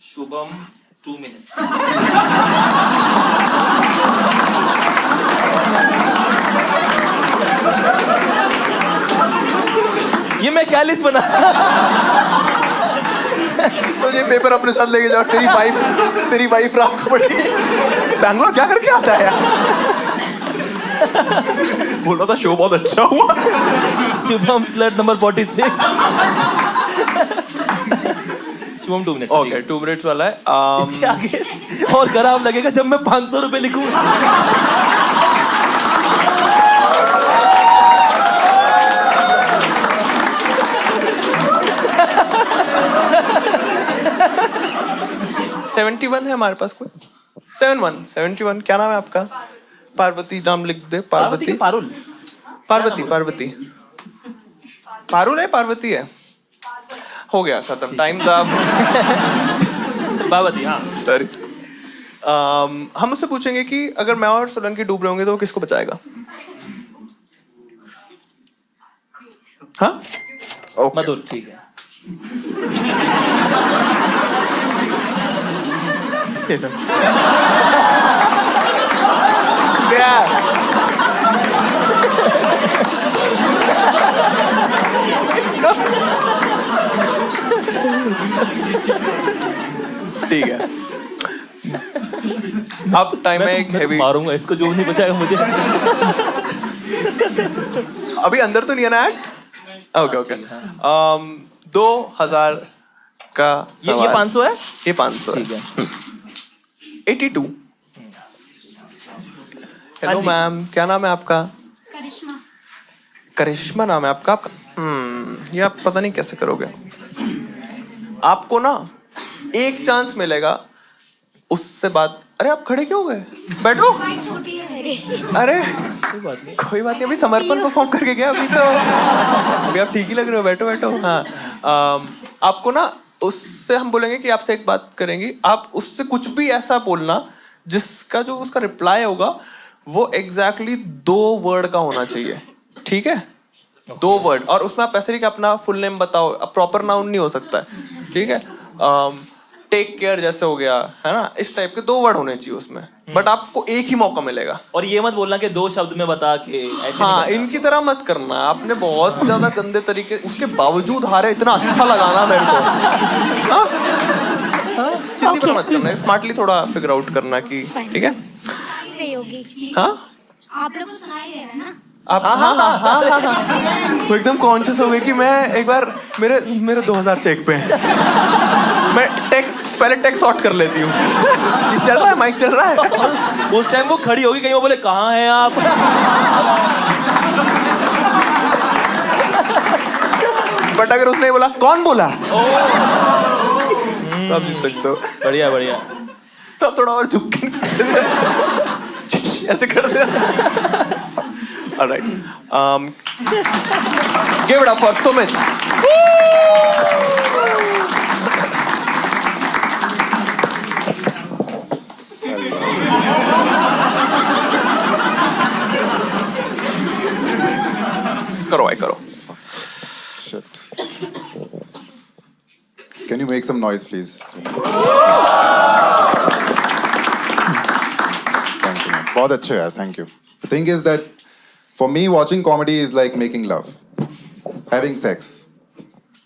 शुभम 2 minutes। ये मैं क्या लिस्ट बना? तो ये पेपर अपने साथ लेके जाओ। तेरी वाइफ रात को पड़ी बैंगलोर क्या करके आता है यार? बोल रहा था शो बहुत अच्छा हुआ। Shubham slot number 46। Shubham 2 minutes। Okay 2 minutes वाला है। इसके आगे और खराब लगेगा जब मैं 500 रुपए लिखूं। है हमारे पास कोई? 71 क्या नाम है आपका? पार्वती नाम लिख दे। पार्वती पारुल। पार्वती पारुल है, पार्वती है। हो गया, खत्म, टाइम अप। पार्वती, हाँ सॉरी। हम उससे पूछेंगे कि अगर मैं और सोलंकी डूब रहे होंगे तो वो किसको बचाएगा? हाँ मधुर, ठीक है। ठीक है, अब टाइम है एक हेवी। मारूंगा इसको, जो नहीं बचाएगा मुझे। अभी अंदर तो नहीं है ना एक्ट? Okay okay. 2000 का ये 500 है? ये 500 ठीक है। 82। हेलो मैम, क्या नाम है आपका? करिश्मा। करिश्मा नाम है आपका? ये आप पता नहीं कैसे करोगे। आपको ना एक चांस मिलेगा उससे बात। अरे आप खड़े क्यों हो गए? बैठो। छोटी है मेरी। अरे कोई बात नहीं, अभी समर्पण परफॉर्म करके गया अभी तो। अभी आप ठीक ही लग रहे हो, बैठो बैठो। हाँ, आपको ना उससे हम बोलेंगे कि आपसे एक बात करेंगे, आप उससे कुछ भी ऐसा बोलना जिसका जो उसका रिप्लाई होगा वो एग्जैक्टली 2 वर्ड का होना चाहिए, ठीक है? 2 वर्ड, और उसमें आप ऐसे नहीं कि अपना फुल नेम बताओ, प्रॉपर नाउन नहीं हो सकता है, ठीक है? टेक केयर जैसे हो गया है ना, इस टाइप के 2 वर्ड होने चाहिए उसमें, बट आपको एक ही मौका मिलेगा। और ये मत बोलना कि 2 शब्द में बता के ऐसे। हाँ, इनकी तरह मत करना। आपने बहुत ज्यादा गंदे तरीके, उसके बावजूद हारे, इतना अच्छा लगाना मेरे को। हाँ? चिंती पर मत करना, स्मार्टली थोड़ा फिगर आउट करना कि ठीक है। हाँ, आप लोग को सुनाई दे रहा है ना? आप हाँ, वो एकदम कॉन्शियस हो गए कि मैं एक बार मेरे 2000 चेक पे है। मैं पहले टेक्स्ट सॉर्ट कर लेती हूँ। चल रहा है, माइक चल रहा है। उस टाइम वो खड़ी होगी, कहीं वो बोले कहाँ हैं आप? बट अगर उसने बोला कौन बोला, तब जीत सकते हो। बढ़िया बढ़िया। तो आप थोड़ा और झुक के ऐसे कर दे. Alright. Give it up for Sumit. करो भाई करो. Shit. Can you make some noise, please? Thank you, man. बहुत अच्छे यार, thank you. The thing is that for me, watching comedy is like making love, having sex.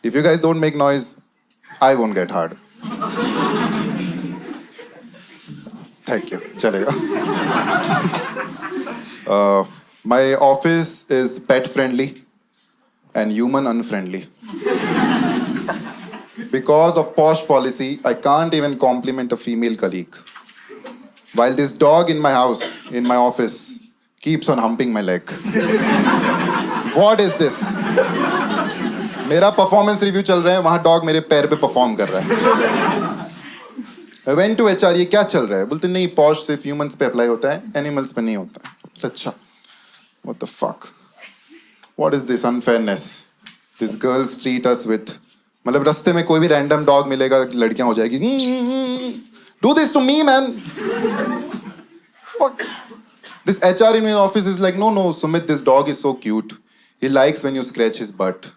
If you guys don't make noise, I won't get hard. Thank you. Chalega. My office is pet friendly and human unfriendly. Because of posh policy, I can't even compliment a female colleague. While this dog in my house, in my office, keeps on humping my leg. What is this? मेरा performance review चल रहा है, वहाँ dog मेरे पैर पे perform कर रहा है. I went to HR, ये क्या चल रहा है? बोलते नहीं, posh सिर्फ humans पे apply होता है, animals पे नहीं होता है. अच्छा, what the fuck? What is this unfairness? These girls treat us with, मतलब रास्ते में कोई भी random dog मिलेगा, लड़कियां हो जाएगी. Do this to me, man. Fuck. This HR in my office is like, no, Sumit, this dog is so cute. He likes when you scratch his butt.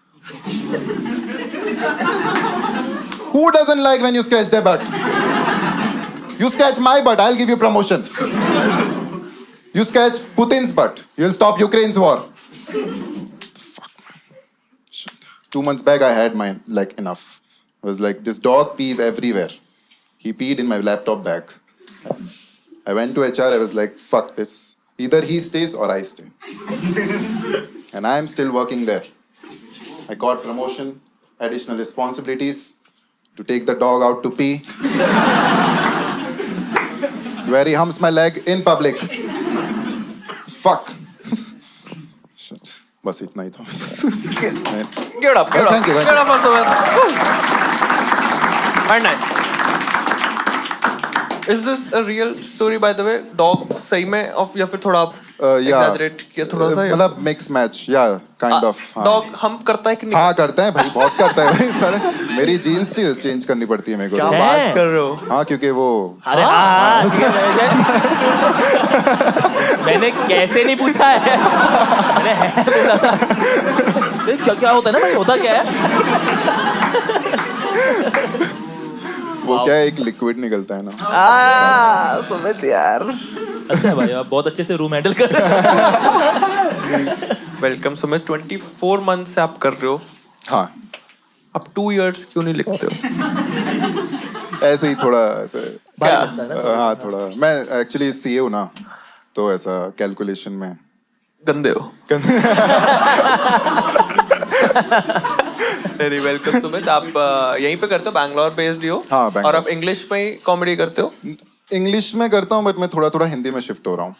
Who doesn't like when you scratch their butt? You scratch my butt, I'll give you promotion. You scratch Putin's butt, you'll stop Ukraine's war. Fuck, man. Shit. 2 months back, I had mine, like, enough. I was like, this dog pees everywhere. He peed in my laptop bag. I went to HR, I was like, fuck this. Either he stays or I stay. And I am still working there. I got promotion, additional responsibilities, to take the dog out to pee. Where he humps my leg in public. Fuck. Shit. बस इतना ही था. Give it up. Thank you. Give it up for Sumit. Very nice. Is this a real story, by the way? Dog सही में of या फिर थोड़ा exaggerate किया थोड़ा सा? मतलब mix match, yeah, kind of. Dog हम करता है कि नहीं? हाँ करता है भाई, बहुत करता है भाई. सारे मेरी जीन्स चेंज करनी पड़ती है मेरे को. क्या बात कर रहे हो? हाँ क्योंकि वो. अरे हाँ. मैंने कैसे नहीं पूछा है? मैंने है बोला था. क्या होता है ना भाई? होता क्या है? वो क्या है, एक लिक्विड निकलता है ना. सुमित यार. अच्छा है भाई, आप बहुत अच्छे से रूम हैंडल कर रहे हो. वेलकम सुमित. 24 मंथ से आप कर रहे हो. हाँ. आप 2 years क्यों नहीं लिखते हो? ऐसे ही थोड़ा ऐसे. हाँ थोड़ा. मैं एक्चुअली सीए हूँ ना, तो ऐसा कैलकुलेशन में गंदे हो. Very welcome Sumit. आप यहीं पे करते हो, बैंगलोर बेस्ड हो? हाँ बैंगलोर. और आप इंग्लिश में ही कॉमेडी करते हो? इंग्लिश में करता हूँ, बट मैं थोड़ा थोड़ा हिंदी में शिफ्ट हो रहा हूँ.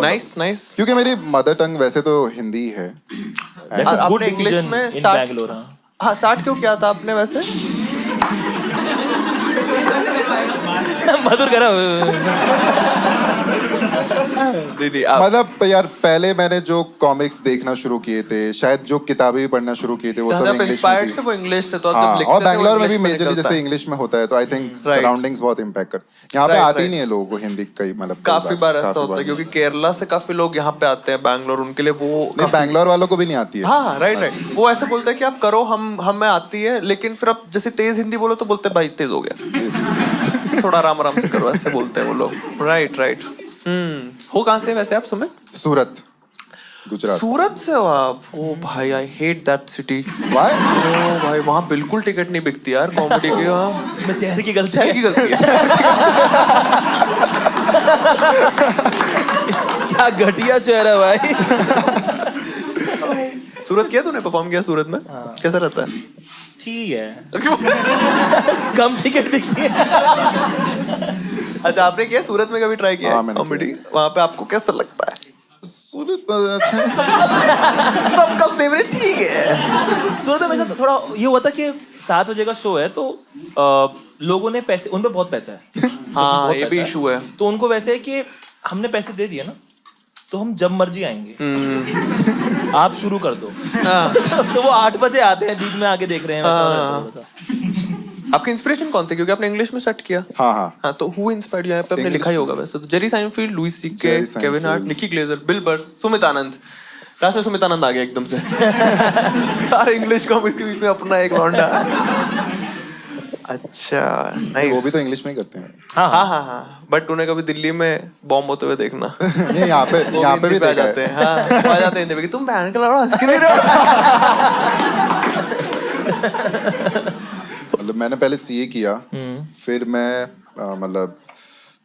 नाइस. क्योंकि मेरी मदर टंग वैसे तो हिंदी है. आपने इंग्लिश में स्टार्ट क्यों किया था आपने वैसे? मधुर करो. मतलब यार पहले मैंने जो कॉमिक्स देखना शुरू किए थे, शायद जो किताबें भी पढ़ना शुरू किए थे, वो सब इंग्लिश में थी. वो इंग्लिश से तो हाँ, और बैंगलोर में भी मेजरली जैसे इंग्लिश में होता है, तो आई थिंक सराउंडिंग्स बहुत इम्पैक्ट करते. यहाँ पे आती नहीं है लोगों को हिंदी कई, मतलब काफी बार ऐसा होता है क्योंकि केरला से काफी लोग यहाँ पे आते हैं बैंगलोर, उनके लिए वो नहीं, बैंगलोर वालों को भी नहीं आती है. हाँ राइट. वो ऐसे बोलते हैं कि आप करो, हमें आती है, लेकिन फिर आप जैसे तेज हिंदी बोलो तो बोलते भाई तेज हो गया. थोड़ा आराम से करो, ऐसे बोलते हैं वो लोग. राइट. हो कहाँ से वैसे आप सुमित? सूरत, गुजरात. सूरत से हो आप? ओ भाई I hate that city. Why? ओ भाई वहाँ बिल्कुल टिकट नहीं बिकती यार कॉमेडी की. इसमें शहर की गलती है. क्या घटिया शहर है भाई. सूरत किया तूने? परफॉर्म किया सूरत में? कैसा रहता है? ठीक है. कम टिकट दिखती है. अच्छा आपने किया सूरत में? कभी ट्राई किया कॉमेडी? वहाँ पे आपको कैसा लगता है? सूरत अच्छा है. सबका फेवरेट. ठीक है. सूरत में थोड़ा ये हुआ था कि 7 बजे का शो है तो लोगों ने पैसे, उन पे बहुत पैसा है। हाँ बहुत ये भी पैसा इशू है। तो उनको वैसे है कि हमने पैसे दे दिए ना तो हम जब मर्जी आएंगे, आप शुरू कर दो। तो वो 8 बजे आते हैं, बीच में आके देख रहे हैं वैसा। आपके इंस्पिरेशन कौन थे? क्योंकि आपने इंग्लिश में सेट किया। हाँ तो हु इंस्पायर्ड यू? यहाँ पे आपने लिखा ही होगा वैसे तो। Jerry Seinfeld, Louis CK, Jerry Kevin Seinfeld. Hart, Nikki Glaser, Bill Burr's, Sumit Anand. Last में सुमित आनंद आ गया एकदम से। सारे इंग्लिश को इसके बीच में अपना एक लौंडा। अच्छा नाइस। वो भी तो इंग्लिश में ही करते हैं। हाँ बट उन्हें कभी दिल्ली में बॉम्ब होते हुए देखना। नहीं यहाँ पे भी आ देखा जाते है। हैं। हाँ वो आ जाते हैं हिंदी में कि तुम बहन का लौड़ा हंस क्यों नहीं रहे हो? मतलब मैंने पहले सीए किया, फिर मैं मतलब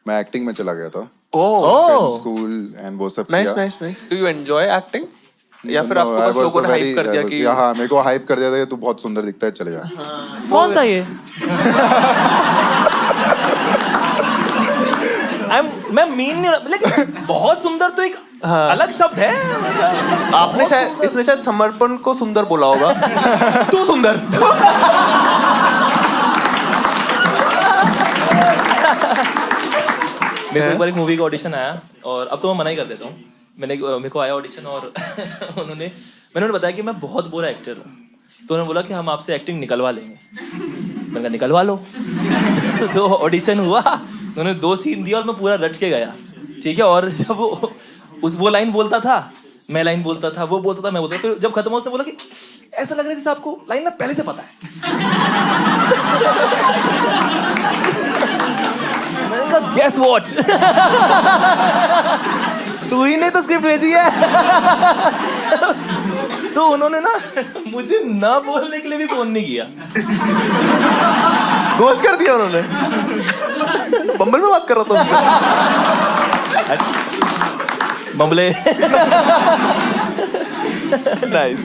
मैं एक्टिंग में चला गया था। फिल्म स्कूल एंड वो सब किया। Nice. Do you enjoy acting? या फिर आपको बस लोगों ने हाइप कर दिया कि हाँ मेरे को हाइप कर दिया था कि तू बहुत सुंदर दिखता है, चले जा। कौन था ये? मैं मीन नहीं, लेकिन बहुत सुंदर तो एक अलग शब्द है। आपने शायद, इसने शायद समर्पण को सुंदर बोला होगा। तू सुंदर। मेरे को एक बार एक मूवी का ऑडिशन आया और अब तो मैं मना ही कर देता हूँ। मेरे को आया ऑडिशन और मैंने उन्हें बताया कि मैं बहुत बुरा एक्टर हूँ। तो उन्होंने बोला कि हम आपसे एक्टिंग निकलवा लेंगे। मैंने कहा निकलवा लो। तो ऑडिशन हुआ, उन्होंने 2 सीन दिया और मैं पूरा रट के गया, ठीक है। और जब वो लाइन बोलता था, मैं लाइन बोलता था, वो बोलता था, मैं बोलता था। फिर जब खत्म हुआ उसने बोला कि ऐसा लग रहा है जैसे आपको लाइन ना पहले से पता है। मैंने कहा गेस व्हाट? तू ही ने तो स्क्रिप्ट भेजी है। तो उन्होंने ना मुझे ना बोलने के लिए भी फोन नहीं किया। घोष कर दिया उन्होंने। बम्बल में बात कर रहा था। बम्बले। नाइस।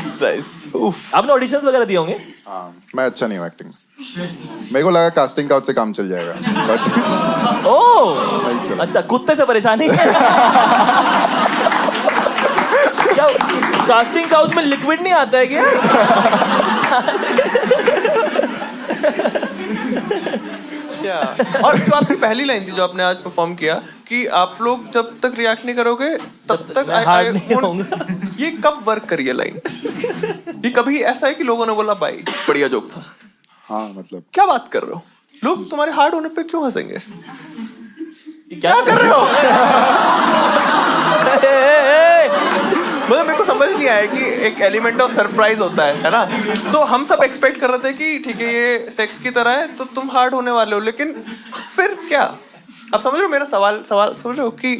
आपने ऑडिशंस वगैरह दिए होंगे? हाँ मैं अच्छा नहीं हूँ एक्टिंग। मेरे को लगा कास्टिंग काउच से काम चल जाएगा, बट ओह अच्छा, कुत्ते से परेशानी है। क्या कास्टिंग काउच में लिक्विड नहीं आता है क्या? और जो आपकी पहली लाइन थी जो आपने आज परफॉर्म किया कि आप लोग जब तक रिएक्ट नहीं करोगे तब तक हार्ड नहीं होगा। ये कब वर्क करी है लाइन? ये कभी ऐसा है कि लोगों ने बोला भाई बढ़िया जोक था? हाँ मतलब क्या बात कर रहे हो? लोग तुम्हारे हार्ड होने पे क्यों हंसेंगे? क्या कर रहे हो? मतलब मेरे को समझ नहीं आया कि एक एलिमेंट ऑफ सरप्राइज होता है ना? तो हम सब एक्सपेक्ट कर रहे थे कि ठीक है ये सेक्स की तरह है तो तुम हार्ड होने वाले हो, लेकिन फिर क्या? आप समझ रहे हो मेरा सवाल समझ रहे हो कि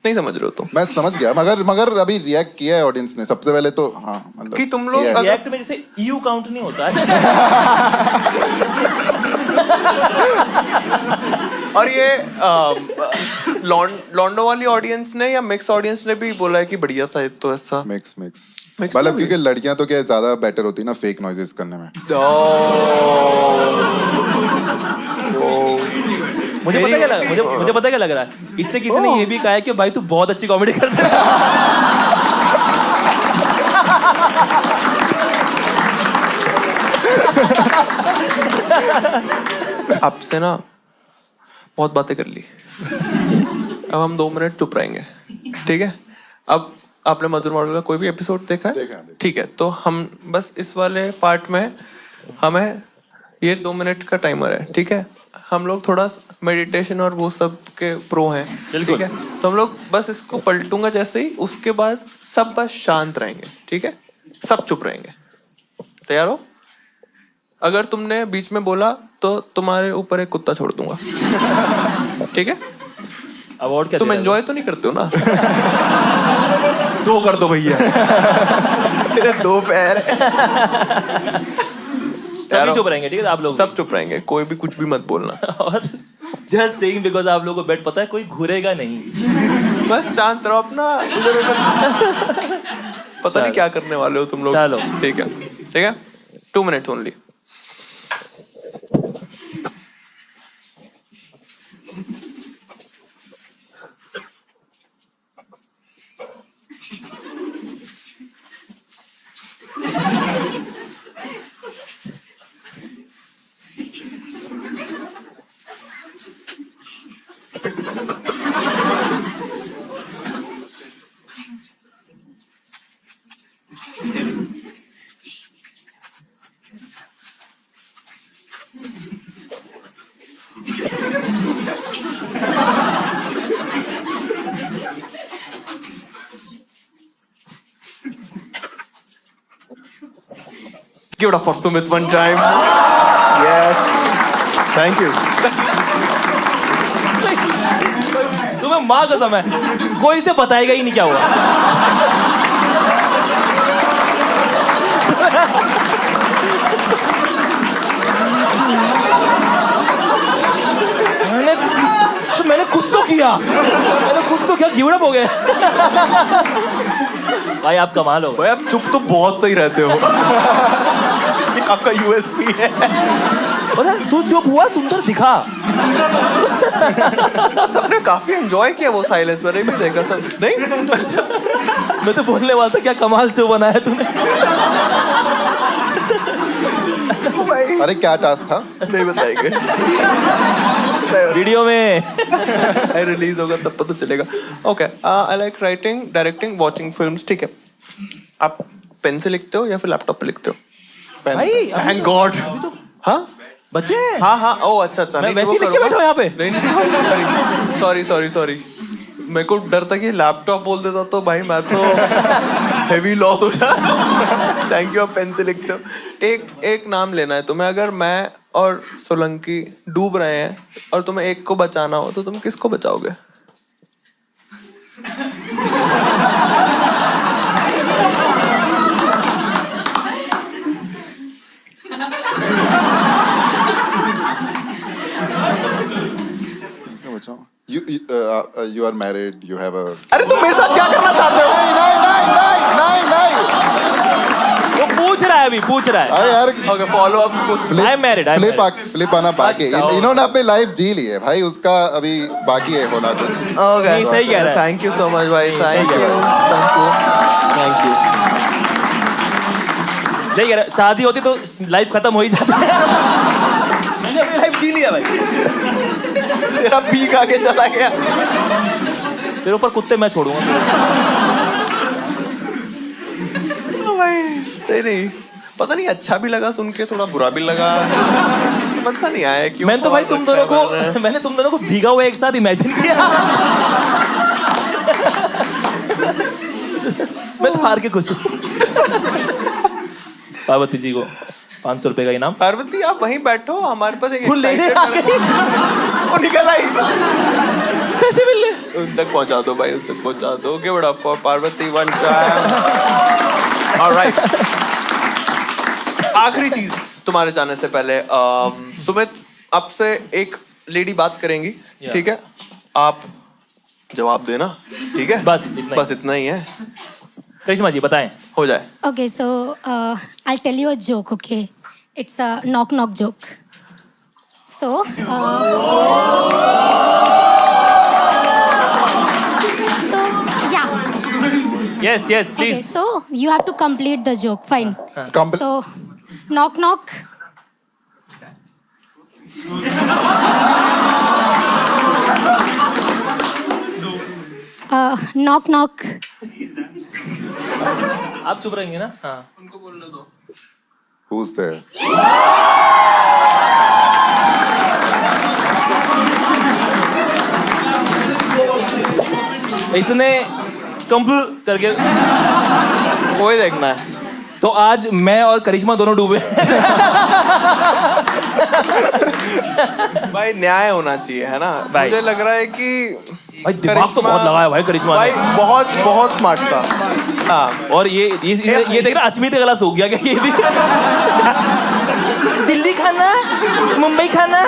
नहीं समझ रहे हो तुम? मैं समझ गया, मगर अभी रिएक्ट किया है ऑडियंस ने सबसे पहले तो। हाँ मतलब कि तुम लोग रिएक्ट में जैसे EU काउंट नहीं होता है। और ये लॉन्डो वाली ऑडियंस ने या मिक्स ऑडियंस ने भी बोला है कि बढ़िया था। तो ऐसा मिक्स मतलब क्योंकि लड़कियां तो क्या ज्यादा बेटर होती है ना फेक नॉइजेस करने में। मुझे पता क्या लगा, मुझे पता क्या लग रहा है, इससे किसी ने ये भी कहा है कि भाई तू बहुत अच्छी कॉमेडी करता है। आपसे ना बहुत बातें कर ली, अब हम 2 मिनट चुप रहेंगे, ठीक है? अब आपने मधुर मॉडल का कोई भी एपिसोड देखा है? ठीक है, तो हम बस इस वाले पार्ट में हमें ये 2 मिनट का टाइमर है, ठीक है? हम लोग थोड़ा मेडिटेशन और वो सब के प्रो हैं, ठीक है? तो हम लोग बस इसको पलटूंगा जैसे ही, उसके बाद सब बस शांत रहेंगे, ठीक है? सब चुप रहेंगे। तैयार हो? अगर तुमने बीच में बोला तो तुम्हारे ऊपर एक कुत्ता छोड़ दूंगा, ठीक है? अवार्ड क्या? तुम एंजॉय तो नहीं करते हो ना? 2 कर दो भैया। तेरे 2 पैर। सभी चुप रहेंगे, ठीक है? आप लोग सब चुप रहेंगे, कोई भी कुछ भी मत बोलना। और जस्ट सेइंग बिकॉज़ आप लोगों को बेट पता है कोई घूरेगा नहीं। बस शांत रहो अपना। पता नहीं क्या करने वाले हो तुम लोग। चलो ठीक है 2 minutes only. Give it up for Sumit one time. Yes. Thank you. तुम्हें माँ कसम है कोई से बताएगा ही नहीं क्या हुआ। मैंने कुछ तो किया गिव अप हो गया। भाई आप कमाल हो भाई, आप चुप तो बहुत सही रहते हो। आपका यूएसपी है। तू चुप हुआ सुंदर दिखा। सबने काफी एंजॉय किया वो साइलेंस, मैंने भी देखा सब। नहीं मैं तो बोलने वाला था क्या कमाल शो बनाया तूने। अरे क्या टास्क था? नहीं बताएंगे। वीडियो में रिलीज होगा तब पता चलेगा। Okay, I like writing, directing, watching films. ठीक है, आप पेन से लिखते हो या फिर लैपटॉप पे लिखते हो? भाई थैंक गॉड। हाँ बच्चे, हाँ ओ अच्छा मैं वैसे ही लिख के बैठा हूँ यहाँ पे। नहीं सॉरी मेरे को डर था कि लैपटॉप बोल देता तो भाई मैं तो हेवी लॉस हो जाता। थैंक यू, आप पेन से लिखते हो। एक नाम लेना है तुम्हें। अगर मैं और सोलंकी डूब रहे हैं और तुम्हें एक को बचाना हो तो तुम किसको बचाओगे? You are married. You have a. अरे तुम मेरे साथ क्या करना चाहते हो? नहीं। वो पूछ रहा है अभी, पूछ रहा है। अरे यार, okay follow up. I am married. Flip आना बाकी है। इन्होंने अपनी लाइफ जी ली है भाई, उसका अभी बाकी है होना कुछ। ओके सही कह रहा है। थैंक यू सो मच भाई। Thank you. सही कह रहा है। शादी होती तो लाइफ खत्म हो ही जाती है। मैंने अपनी लाइफ जी लिया भाई। तेरा पीक आगे चला गया। तेरे ऊपर कुत्ते मैं छोड़ूंगा। भाई नहीं, पता नहीं, अच्छा भी लगा सुन के, थोड़ा बुरा भी लगा। मन सा नहीं आया क्यों। मैंने तो भाई मैंने तुम दोनों को भीगा हुआ एक साथ इमेजिन किया। मैं तो हार के खुश हूँ। पार्वती जी को 500 रुपए का इनाम। पार्वती आप वहीं बैठो, हमारे पास एक लेने आ गई। वो निकल आई। कैसे मिल ले? उन तक पहुंचा दो भाई, उन तक पहुंचा दो। Give it up for Parvati one time. Alright, आखिरी चीज तुम्हारे जाने से पहले, सुमित आपसे एक लेडी बात करेंगी, ठीक है? आप जवाब देना, ठीक है? बस इतना ही है। करिश्मा जी बताएं। हो जाए। Okay, so I'll tell you a joke, okay? It's a knock joke. So, yeah. Yes, please. Okay, so you have to complete the joke. Fine. So, knock. Knock. आप चुप रहेंगे ना? हाँ। उनको बोलने दो। Who's there? इतने कंप्ल करके कोई देखना है तो आज मैं और करिश्मा दोनों डूबे। भाई न्याय होना चाहिए, है ना? मुझे लग रहा है कि भाई दिमाग तो बहुत लगाया भाई करिश्मा भाई, ने। बहुत स्मार्ट था। हाँ, और ये देख रहा, अश्मित गला सूख गया क्या ये भी? दिल्ली खाना, मुंबई खाना।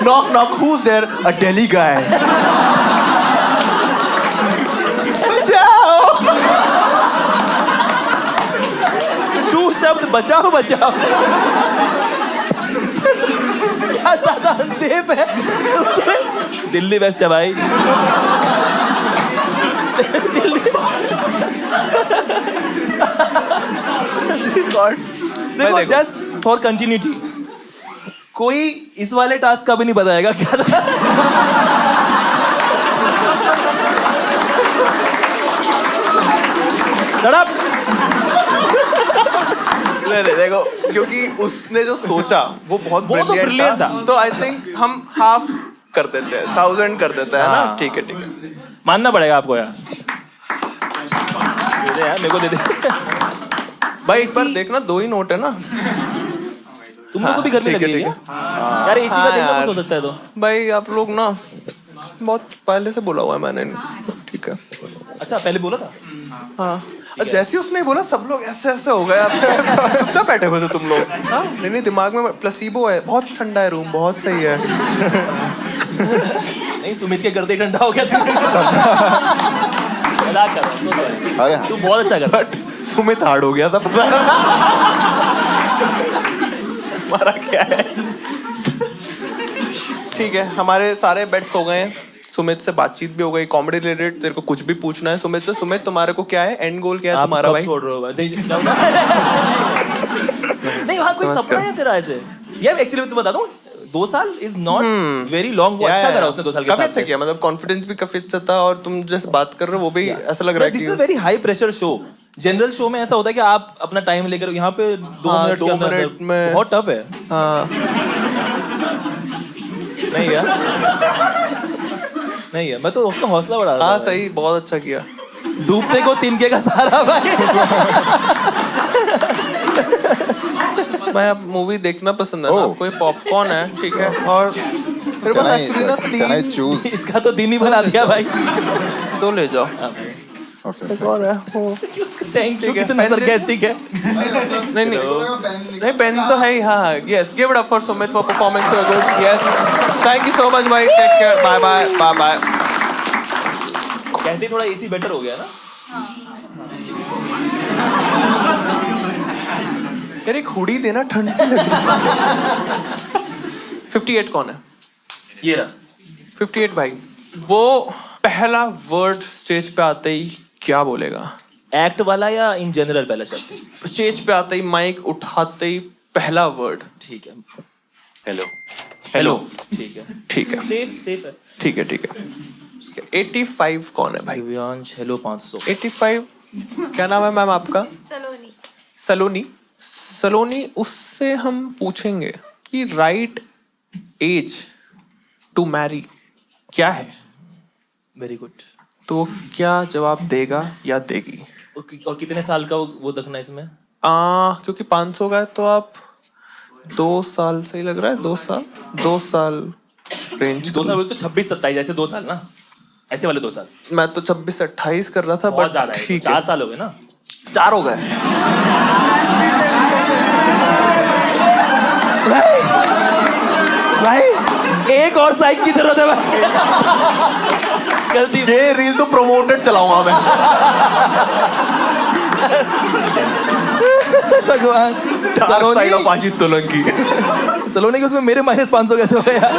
knock, who's there? A Delhi guy. बचाओ, तू शब्द बचाओ। क्या ज्यादा अनसेफ है। दिल्ली बेस्ट है भाई। देखो, जस्ट फॉर कंटिन्यूटी, कोई इस वाले टास्क का भी नहीं बताएगा क्या था। नहीं देखो, क्योंकि उसने जो सोचा वो बहुत ब्रिलियंट था। तो आई थिंक हम हाफ कर देते हैं, 1000 कर देते हैं ना? ठीक है मानना पड़ेगा आपको यार। दे यार, मेरे को दे दे। भाई एक बार देखना, 2 ही नोट है ना। तुम लोग को भी घर में लगी है क्या? यार एसी का देखना कुछ हो सकता है तो। भाई आप लोग ना बहुत पहले से बोला हुआ है मैंने, ठीक है। अच्छा पहले बोला था। हाँ जैसे ही उसने बोला सब लोग ऐसे ऐसे हो गए। क्या बैठे हुए थे तुम लोग? हाँ नहीं दिमाग में प्लेसिबो है, बहुत ठंडा है रूम, बहुत सही है। नहीं सुमित के गर्दे ठंडा हो गया था। मजाक कर रहा हूँ, तू बहुत अच्छा कर। बट सुमित हार्ड हो गया था। हमारा क्या है? ठीक है, हमारे सारे बेट्स हो गए हैं। सुमित से बातचीत भी हो गई, कॉमेडी रिलेटेड। तेरे को कुछ भी पूछना है सुमित से? सुमित तुम्हारे को क्या है एंड गोल, क्या है तुम्हारा भाई? छोड़ रहे हो भाई? नहीं वहाँ कोई सपना है तेरा ऐसे? यार एक्चुअली मैं तुम्हें बता दूं, 2 साल इज नॉट वेरी लॉन्ग। वो अच्छा करा उसने 2 साल के साथ। काफी अच्छा किया, मतलब कॉन्फिडेंस भी काफी अच्छा था, और तुम जैसे बात कर रहे हो वो भी ऐसा लग रहा है कि this is very high pressure show. General show में ऐसा होता है कि आप अपना टाइम लेकर, यहाँ पे 2 मिनट के अंदर में बहुत टफ है। हाँ नहीं यार, नहीं है, मैं तो उसका हौसला बढ़ा रहा था। हाँ सही, बहुत अच्छा किया। डूबते को तिनके का सहारा भाई। भाई आप मूवी देखना पसंद है ना आपको? ये पॉपकॉर्न है, ठीक है। और फिर बस एक्चुअली ना 3 इसका तो दिन ही बना दिया भाई। 2 ले जाओ। एक और है वो। थैंक यू, कितना sarcastic है। नहीं नहीं पेन तो है ही। हाँ yes, give it up for Sumit for performing so good. Yes thank you so much भाई, take care, bye bye bye bye. कहते थोड़ा एसी बेटर हो गया ना यार, एक हुडी देना, ठंड से लग रही है। 58 कौन है? ये रहा 58 भाई। वो पहला वर्ड स्टेज पे आते ही क्या बोलेगा? एक्ट वाला या इन जनरल पहला शब्द? स्टेज पे आते ही, माइक उठाते ही पहला वर्ड। ठीक है, हेलो। हेलो ठीक है, ठीक है, सेफ है। ठीक है, ठीक है। 85 कौन है भाई? दिव्यांश हेलो 500। 85 क्या नाम है मैम आपका? सलोनी। सलोनी। सलोनी, उससे हम पूछेंगे कि राइट एज टू मैरी क्या है? Very good. तो क्या जवाब देगा या देगी? और कितने साल का वो रखना इसमें? क्योंकि 500 का है तो आप 2 साल सही लग रहा है। 2 साल रेंज। 2 साल बोले तो 26-27 ऐसे 2 साल ना, ऐसे वाले 2 साल। मैं तो 26 से 28 कर रहा था, बहुत बट ज्यादा है। ठीक 4 साल हो गए ना? 4 हो गए। भाई एक और साइक की जरूरत है भाई। गलती, ये रील तो प्रमोटेड चलाऊंगा मैं। भगवान। साइड ऑफ आशीष सोलंकी। सलोनी के उसमें मेरे -500 कैसे हो गए यार?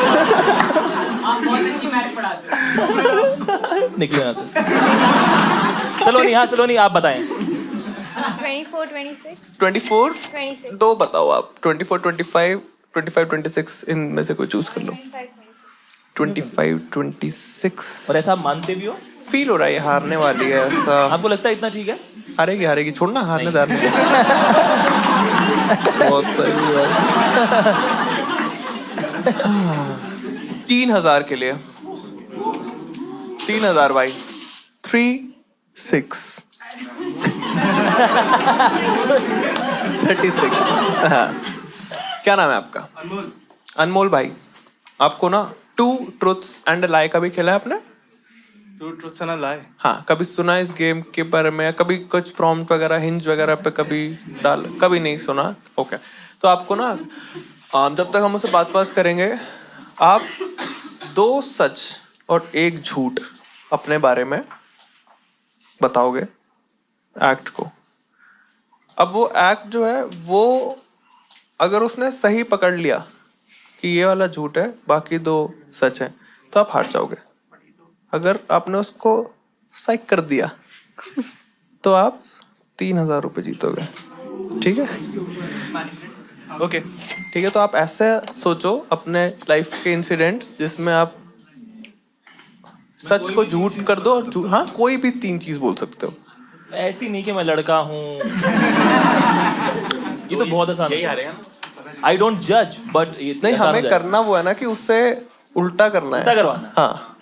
आप बहुत अच्छी मैथ पढ़ाते हो। निकलो यहाँ से। सलोनी, हाँ सलोनी आप बताएं। 24, 26। 24 26। 2 बताओ आप। 24, 25, 26 इनमें से कोई चूज कर लो। 25, 26। और ऐसा आप मानते भी हो? फील हो रहा है ये हारने वाली है ऐसा। आपको लगता है इतना ठीक है? हारेगी हारेगी, छोड़ना, हारने दार नहीं। बहुत सही है। 3000 के लिए 3000 भाई। 3, 6 36। हाँ। क्या नाम है आपका? अनमोल। अनमोल भाई, आपको ना 2 ट्रुथ्स एंड अ लाई कभी खेला है आपने? 2 truths and a lie. हाँ, कभी सुना है इस गेम के बारे में? कभी कुछ प्रॉम्प्ट वगैरह हिंज वगैरह पे कभी कभी नहीं सुना? ओके, तो आपको ना जब तक हम उससे बात करेंगे, आप 2 सच और 1 झूठ अपने बारे में बताओगे एक्ट को। अब वो एक्ट जो है वो अगर उसने सही पकड़ लिया कि ये वाला झूठ है, बाकी 2 सच है, तो आप हार जाओगे। अगर आपने उसको साइक कर दिया तो आप 3000 रुपये जीतोगे। ठीक है? ओके, ठीक है। तो आप ऐसे सोचो अपने लाइफ के इंसिडेंट्स जिसमें आप सच को झूठ कर दो और हाँ, कोई भी 3 चीज बोल सकते हो। ऐसी नहीं कि मैं लड़का हूँ। ये तो बहुत आसान है। आई डोंट जज, बट नहीं, हमें करना वो है ना कि उससे उल्टा करना है। उल्टा करवाना। हाँ,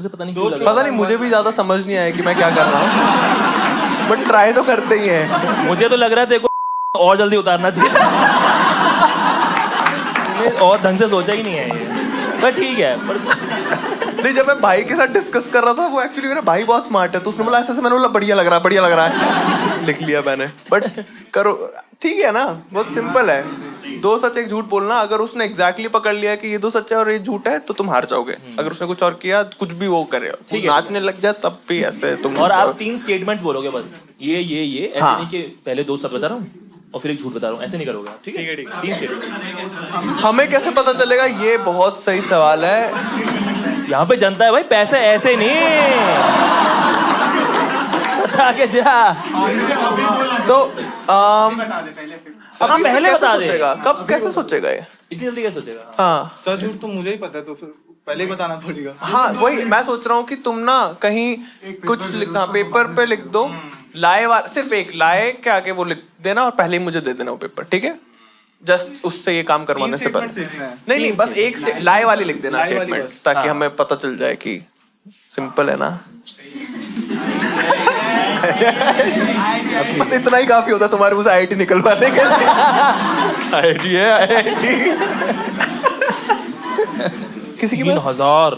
मुझे पता नहीं क्यों लग रहा पता नहीं, मुझे भी ज्यादा समझ नहीं आया कि मैं क्या कर रहा हूँ, बट ट्राई तो करते ही है। मुझे तो लग रहा है तेरे को और जल्दी उतारना चाहिए। तूने और ढंग से सोचा ही नहीं है ये, पर ठीक है। नहीं, जब मैं भाई के साथ डिस्कस कर रहा था, वो एक्चुअली मेरा भाई बहुत स्मार्ट है, तो उसने बोला ऐसे मैंने बोला बढ़िया लग रहा है लिख लिया मैंने। बट करो, ठीक है ना, बहुत सिंपल है। 2 सच 1 झूठ बोलना। अगर उसने एग्जैक्टली पकड़ लिया कि ये 2 सच है और ये झूठ है, तो तुम हार जाओगे। अगर उसने कुछ और किया, कुछ भी वो करे, ठीक है, नाचने लग जाए, तब भी ऐसे तुम। और आप 3 स्टेटमेंट्स बोलोगे बस, ये ऐसे हाँ। नहीं कि पहले 2 सच बता रहा हूँ और फिर 1 झूठ बता रहा हूँ, ऐसे नहीं करोगे। ठीक है, 3 स्टेटमेंट। हमें कैसे पता चलेगा? ये बहुत सही सवाल है। यहाँ पे जनता है भाई, पैसे ऐसे नहीं बता के जा। तो हाँ, पहले बता दे। कब कैसे सोचेगा ये? इतनी जल्दी कैसे सोचेगा? हाँ, सच झूठ तो मुझे ही पता है, तो फिर पहले ही बताना पड़ेगा। हाँ, वही मैं सोच रहा हूँ कि तुम ना कहीं कुछ लिखना, पेपर पे लिख दो लाए वाला, सिर्फ एक लाए के आगे वो लिख देना और पहले ही मुझे दे देना वो पेपर, ठीक है? जस्ट उससे ये काम करवाने से पहले। नहीं, बस एक लाए वाली लिख देना स्टेटमेंट, ताकि हमें पता चल जाए कि सिंपल है ना। बस इतना ही काफी होता तुम्हारे मुझे IIT निकलवाने के लिए। IIT है, IIT। किसी की 3000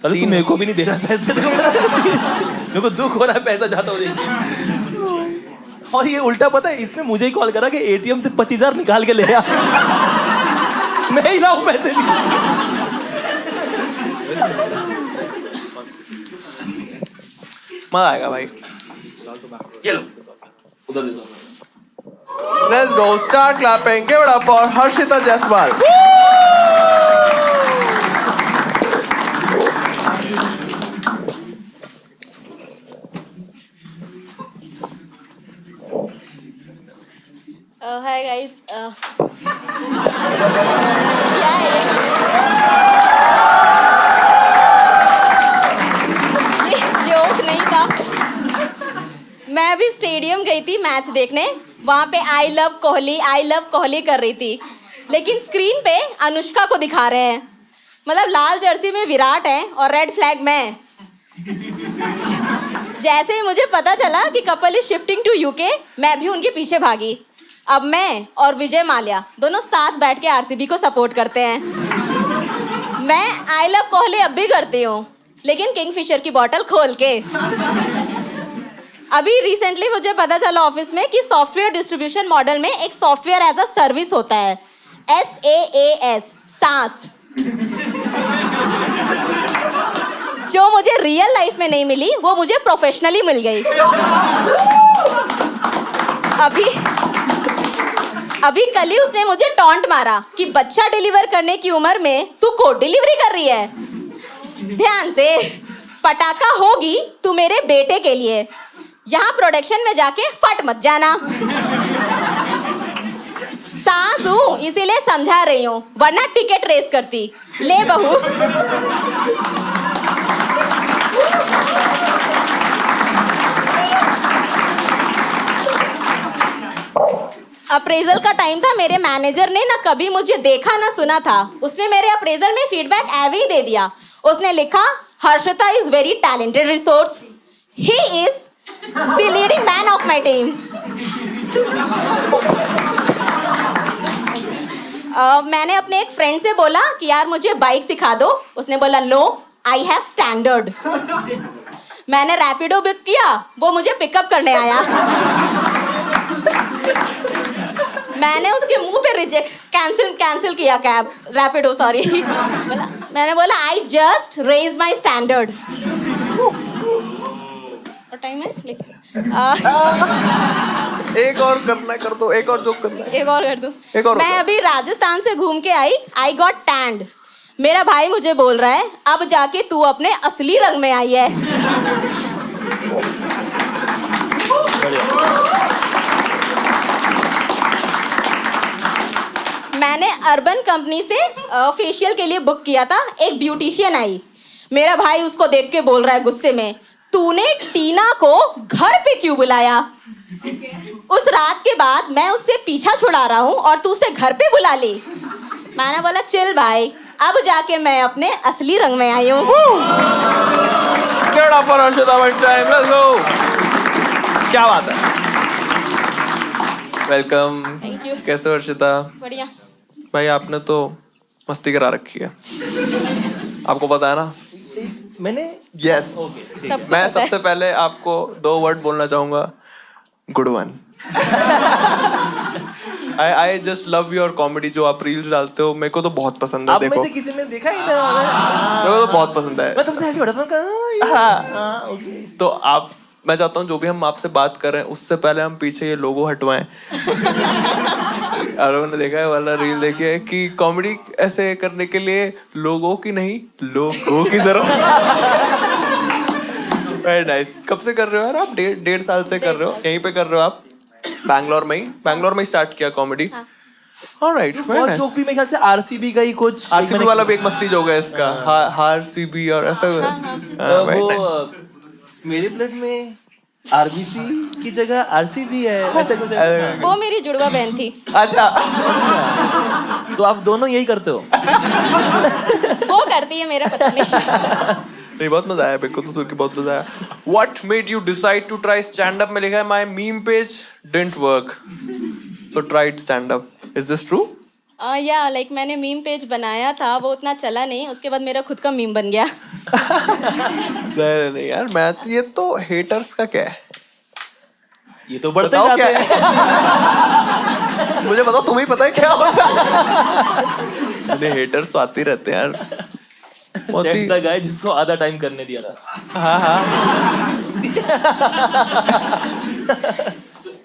चलो, तू मेरे को भी नहीं दे रहा पैसे। मेरे को दुख हो रहा है पैसा जाता हो। और ये उल्टा पता है, इसने मुझे ही कॉल करा कि ATM से 25,000 निकाल के ले आ। मैं ही लाऊं पैसे। मजा आएगा भाई। ये लो, उधर दे दो। Let's go, start clapping, give it up for Harshita Jaiswal. Hi guys. क्या है ये? जोक नहीं था। मैं अभी स्टेडियम गई थी मैच देखने, वहाँ पे आई लव कोहली कर रही थी, लेकिन स्क्रीन पे अनुष्का को दिखा रहे हैं। मतलब लाल जर्सी में विराट है और रेड फ्लैग मैं। जैसे ही मुझे पता चला कि couple is shifting to UK, मैं भी उनके पीछे भागी। अब मैं और विजय माल्या दोनों साथ बैठ के RCB को सपोर्ट करते हैं। मैं आई लव कोहली अब भी करती हूँ, लेकिन किंगफिशर की बोतल खोल के। अभी रिसेंटली मुझे पता चला ऑफिस में कि सॉफ्टवेयर डिस्ट्रीब्यूशन मॉडल में एक सॉफ्टवेयर एज अ सर्विस होता है, SaaS, जो मुझे रियल लाइफ में नहीं मिली, वो मुझे प्रोफेशनली मिल गई। अभी कल ही उसने मुझे टॉन्ट मारा कि बच्चा डिलीवर करने की उम्र में तू कोड डिलीवरी कर रही है। ध्यान से, पटाखा होगी तू मेरे बेटे के लिए, यहाँ प्रोडक्शन में जाके फट मत जाना। सास हूँ इसीलिए समझा रही हूँ, वरना टिकट रेस करती। ले बहू। अप्रेजल का टाइम था, मेरे मैनेजर ने ना कभी मुझे देखा ना सुना था, उसने मेरे अप्रेजल में फीडबैक ऐवे ही दे दिया। उसने लिखा, Harshita is very talented resource, he is the leading man of my team. मैंने अपने एक फ्रेंड से बोला कि यार मुझे बाइक सिखा दो, उसने बोला नो, आई हैव स्टैंडर्ड। मैंने रैपिडो बुक किया, वो मुझे पिकअप करने आया। मैंने उसके मुंह पे कैंसिल किया कैब, रैपिडो सॉरी। मैंने बोला I just raise my standard. Time है एक और करना, कर दो, एक और जोक करना, एक और कर दो। एक और मैं अभी राजस्थान से घूम के आई गॉट टैंड। मेरा भाई मुझे बोल रहा है अब जाके तू अपने असली रंग में आई है। मैंने अर्बन कंपनी से फेशियल के लिए बुक किया था, एक ब्यूटिशियन आई, मेरा भाई उसको देख के बोल रहा है गुस्से में, तूने टीना को घर पे क्यों बुलाया? उस रात के बाद मैं उससे पीछा छुड़ा रहा हूँ और तू उसे घर पे बुला ली। मैंने बोला चिल भाई, अब जाके मैं अपने असली रंग में आई हूँ। give it up for Harshita one time. Let's go. क्या बात है? Welcome. Thank you. कैसे हो हर्षिता? बढ़िया। भाई आपने तो मस्ती करा रखी है। आपको पता है ना? मैंने Yes. सबको मैं पता है। सबसे पहले आपको 2 वर्ड बोलना चाहूंगा। Good one. I just love your comedy जो आप रील्स डालते हो, मेरे को तो बहुत पसंद है। आप में देखो से किसी ने देखा ही ना? मेरे को तो बहुत पसंद है। मैं तुमसे ऐसे बड़ा फोन कर। हाँ, ओके। तो आप, मैं चाहता हूँ जो भी हम आपसे बात कर रहे हैं उससे पहले हम पीछे ये लोगो हटवाएं। आप लोगों ने देखा है वाला रील देखी है कि कॉमेडी ऐसे करने के लिए लोगों की नहीं लोगों की जरूरत। Very nice. कब से कर रहे हो यार आप? 1.5 साल से कर रहे हो? यहीं पे कर रहे हो आप? बैंगलोर में ही स्टार्ट किया comedy. Alright, very nice. Joke भी मेरे ख्याल से आरसीबी का ही कुछ आरसीबी वाला भी एक मस्ती जोक है इसका। हार सीबी और ऐसा। Very nice. मेरे ब्लड में आरबीसी की जगह आरसीबी है, ऐसा कुछ है। वो मेरी जुड़वा बहन थी। अच्छा। तो आप दोनों यही करते हो? वो करती है, मेरा पता नहीं। नहीं, बहुत मजा आया, मेरे को तो सुन के बहुत मजा आया। What made you decide to try stand up? में लिखा है my meme page didn't work, so tried stand up. Is this true? या लाइक मैंने मीम पेज बनाया था, वो उतना चला नहीं, उसके बाद मेरा खुद का मीम बन गया। नहीं यार, मैं तो ये तो हेटर्स का क्या है? ये तो बढ़ते जाते हैं। मुझे बताओ, तुम्हें पता है क्या होता है? हेटर्स तो आते ही रहते हैं यार। Set the guy जिसको आधा टाइम करने दिया था। हाँ।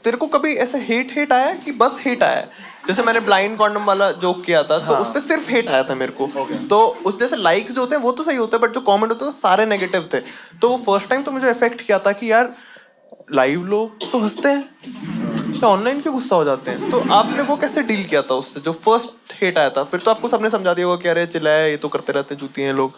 तेरे को कभी ऐसे हेट आया कि बस हेट आया? जैसे मैंने ब्लाइंड कॉन्डम वाला जोक किया था, तो उस पे सिर्फ हेट आया था मेरे को। तो उस जैसे लाइक्स जो होते हैं वो तो सही होते हैं, बट जो कमेंट होते हैं वो सारे नेगेटिव थे। तो वो फर्स्ट टाइम तो मुझे इफेक्ट किया था कि यार लाइव लोग तो हंसते हैं, ऑनलाइन क्यों गुस्सा हो जाते हैं? तो आपने वो कैसे डील किया था उससे, जो फर्स्ट हेट आया था? फिर तो आपको सबने समझा दिया होगा कि अरे चिल्लाए, ये तो करते रहते हैं, जूती हैं लोग।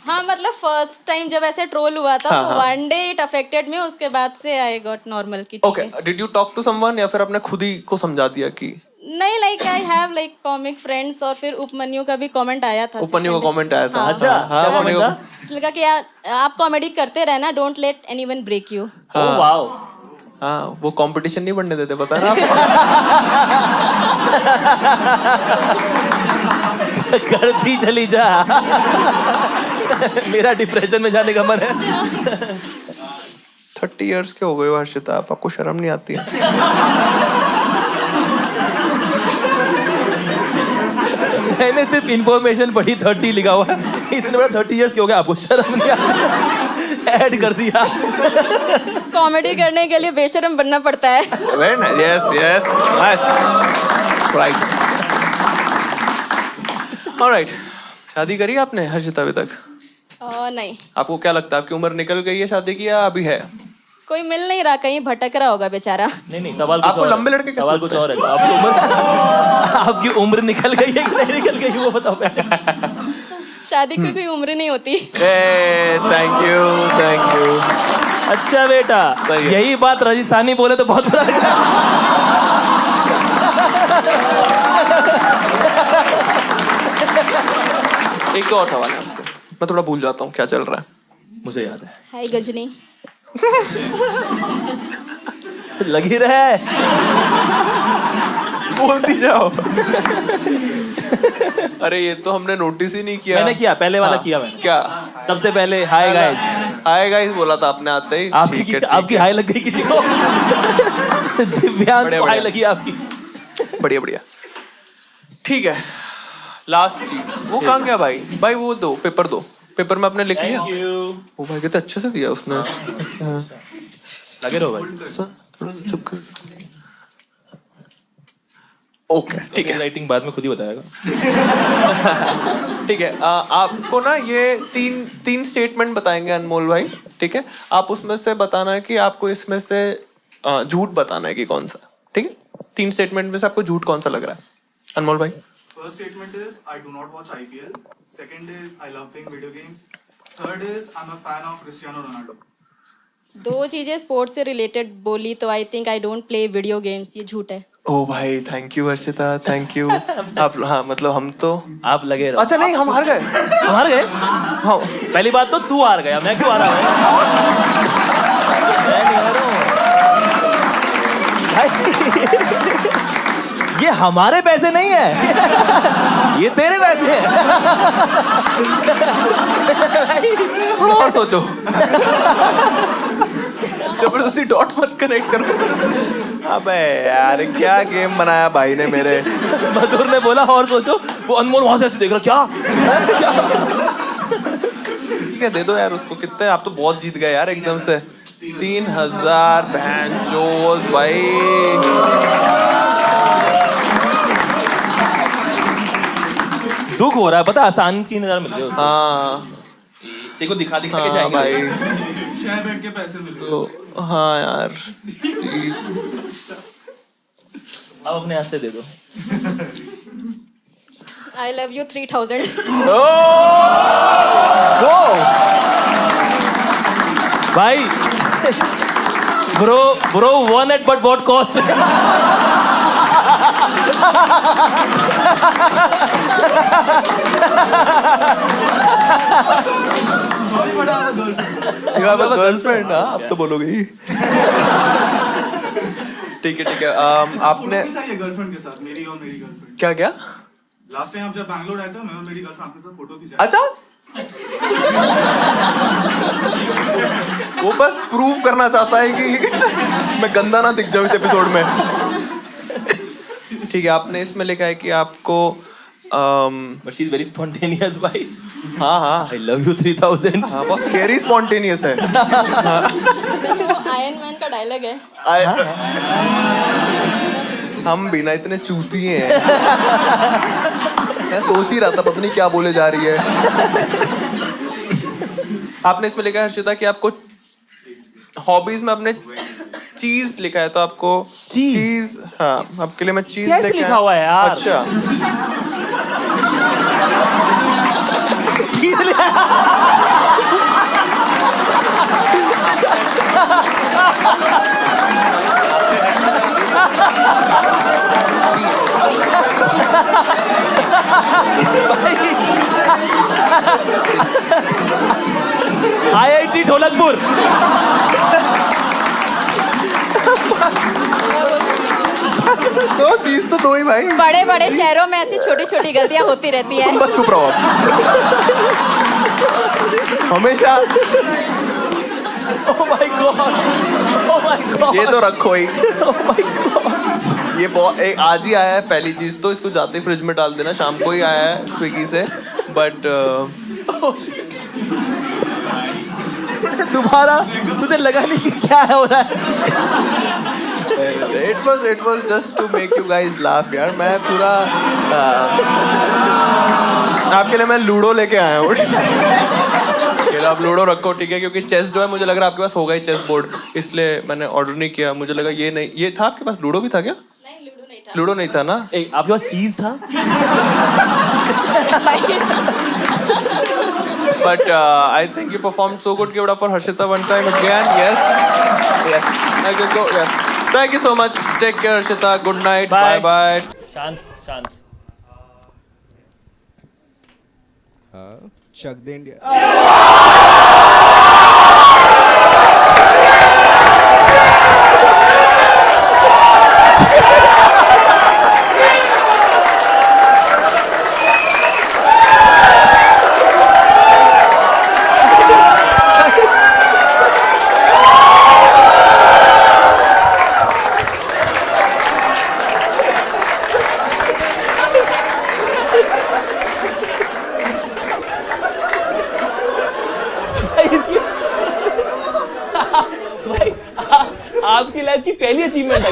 हाँ, मतलब फर्स्ट टाइम जब ऐसे ट्रोल हुआ था, हाँ, तो हाँ। 1 डे इट अफेक्टेड मी, उसके बाद से आई गॉट नॉर्मल की। Okay, did you talk to someone या फिर आपने खुद ही को समझा दिया कि? नहीं, like I have like comic friends, और फिर उपमन्यु का भी कमेंट आया था। उपमन्यु का कमेंट आया था। हाँ। अच्छा, हाँ, क्या उपमन्यु कमेंट का- लगा कि यार आप कॉमेडी करते रहना, don't let anyone break you. Oh wow. हाँ, वो कंपटीशन नहीं बनने देते, पता है ना आपको? करती चली जा। मेरा डिप्रेशन में जाने का मन है। 30 इयर्स के हो गए हो हर्षिता, आपको शर्म नहीं आती है? मैंने सिर्फ इंफॉर्मेशन पढ़ी, 30 लिखा हुआ है, इसने बोला 30 इयर्स के हो गए, आपको शर्म नहीं आती? ऐड कर दिया। कॉमेडी करने के लिए बेशरम बनना पड़ता है। Very nice. Yes, nice. Right. Alright. शादी करी आपने हर्षिता अभी तक? नहीं। आपको क्या लगता है, आपकी उम्र निकल गई है शादी की या अभी है? कोई मिल नहीं रहा, कहीं भटक रहा होगा बेचारा। नहीं, सवाल कुछ आपको और है। लंबे लड़के कैसे सवाल कुछ और है। आपकी उम्र निकल गई है कि नहीं निकल गई, वो बताओ पहले। शादी की कोई उम्र नहीं होती। Thank you. अच्छा बेटा, यही बात राजस्थानी बोले तो बहुत बुरा लगता है। एक और सवाल है आपसे, मैं थोड़ा भूल जाता हूँ क्या चल रहा है। मुझे याद है। हाय गजनी। लगी रहे, बोलती जाओ। अरे ये तो हमने नोटिस ही नहीं किया। मैंने किया, पहले वाला किया मैंने। क्या? सबसे पहले हाय गाइस। हाय गाइस बोला था आपने आते ही। आपकी हाय लग गई किसी को? दिव्यांश को हाय लगी आपकी। बढ़िया। ठीक है, लास्ट चीज वो कहाँ गया भाई वो दो पेपर में आपने लिख लिया? वो भाई कितने अच्छे से दिया उसने। लगे रहो भाई, थोड़ा चुप कर। ओके, ठीक है, राइटिंग बाद में खुद ही बताएगा। ठीक है। आपको ना ये तीन स्टेटमेंट बताएंगे अनमोल भाई, ठीक है? आप उसमें से बताना है कि आपको इसमें से झूठ बताना है कि कौन सा, ठीक है? 3 स्टेटमेंट में से आपको झूठ कौन सा लग रहा है अनमोल भाई? First statement is I do not watch IPL. Second is I love playing video games. Third is I'm a fan of Cristiano Ronaldo. 2 चीजें स्पोर्ट्स से रिलेटेड बोली तो I think I don't play video games, ये झूठ है। ओ भाई thank you Harshita, thank you. आप हाँ मतलब हम तो आप लगे रहो। अच्छा नहीं, हम हार गए। हार गए? हाँ पहली बात तो तू हार गया, मैं क्यों हारा हूं? मैं नहीं हारा हूं भाई। ये हमारे पैसे नहीं है, ये तेरे पैसे हैं। थोड़ा और सोचो। जबरदस्ती डॉट मत कनेक्ट करो। अबे यार क्या गेम बनाया भाई ने मेरे। मधुर ने बोला और सोचो, वो अनमोल वहां से ऐसे देख रहा, क्या ठीक है दे दो यार उसको। कितने, आप तो बहुत जीत गए यार एकदम से। 3000 बहन चोद भाई। दुख हो रहा है पता, आसान 3000 मिल गए उसको। हाँ देखो दिखा के जाएंगे भाई। 6 बेड के पैसे मिले। तो हाँ यार अब अपने हाथ से दे दो। I love you 3000. भाई bro won it but what cost? Girlfriend अब तो बोलोगे ही। ठीक है आपने गर्लफ्रेंड के साथ, मेरी और मेरी गर्लफ्रेंड। क्या क्या लास्ट टाइम आप जब बैंगलोर आए थे, मैं और मेरी गर्लफ्रेंड आपके साथ फोटो खिंचाई। अच्छा वो बस प्रूव करना चाहता है कि मैं गंदा ना दिख जाऊं इस एपिसोड में। ठीक है आपने इसमें लिखा है कि आपको but she is very spontaneous भाई। हाँ हाँ आई लव यू 3000। हाँ बहुत स्केरी स्पॉन्टेनियस है। आयरन मैन का डायलॉग है। हम भी ना इतने चूती हैं। मैं सोच ही रहा था पता नहीं क्या बोले जा रही है। आपने इसमें लिखा है हर्षिता कि आपको हॉबीज में अपने चीज लिखा है, तो आपको चीज हाँ आपके लिए मैं चीज लिखा हुआ है यार। अच्छा IIT ढोलकपुर। तो चीज तो दो ही भाई। बड़े बड़े शहरों में ऐसी छोटी छोटी गलतियां होती रहती हैं। तुम बस चुप रहो हमेशा। Oh my God! Oh my God! ये तो रखो ही। Oh my God! ये आज ही आया है पहली चीज, तो इसको जाते ही फ्रिज में डाल देना। शाम को ही आया है स्विगी से, बट दोबारा तुझे लगा नहीं कि क्या हो रहा है? it was just to make you guys laugh यार। मैं पूरा आपके लिए मैं लूडो लेके आया हूँ। चलो आप लूडो रखो ठीक है, क्योंकि चेस जो है मुझे लग रहा है आपके पास होगा ही चेस बोर्ड, इसलिए मैंने ऑर्डर नहीं किया। मुझे लगा ये नहीं, ये था आपके पास। लूडो भी था क्या? नहीं लूडो नहीं था। लूडो नहीं था ना? आपके पास चीज था? But I think you performed so good. Give it up for Harshita one time again. Yes. Yes. Okay, go. Yes. Thank you so much. Take care, Harshita. Good night. Bye bye. शांत शांत। चक दे India. आपकी life की पहली achievement है।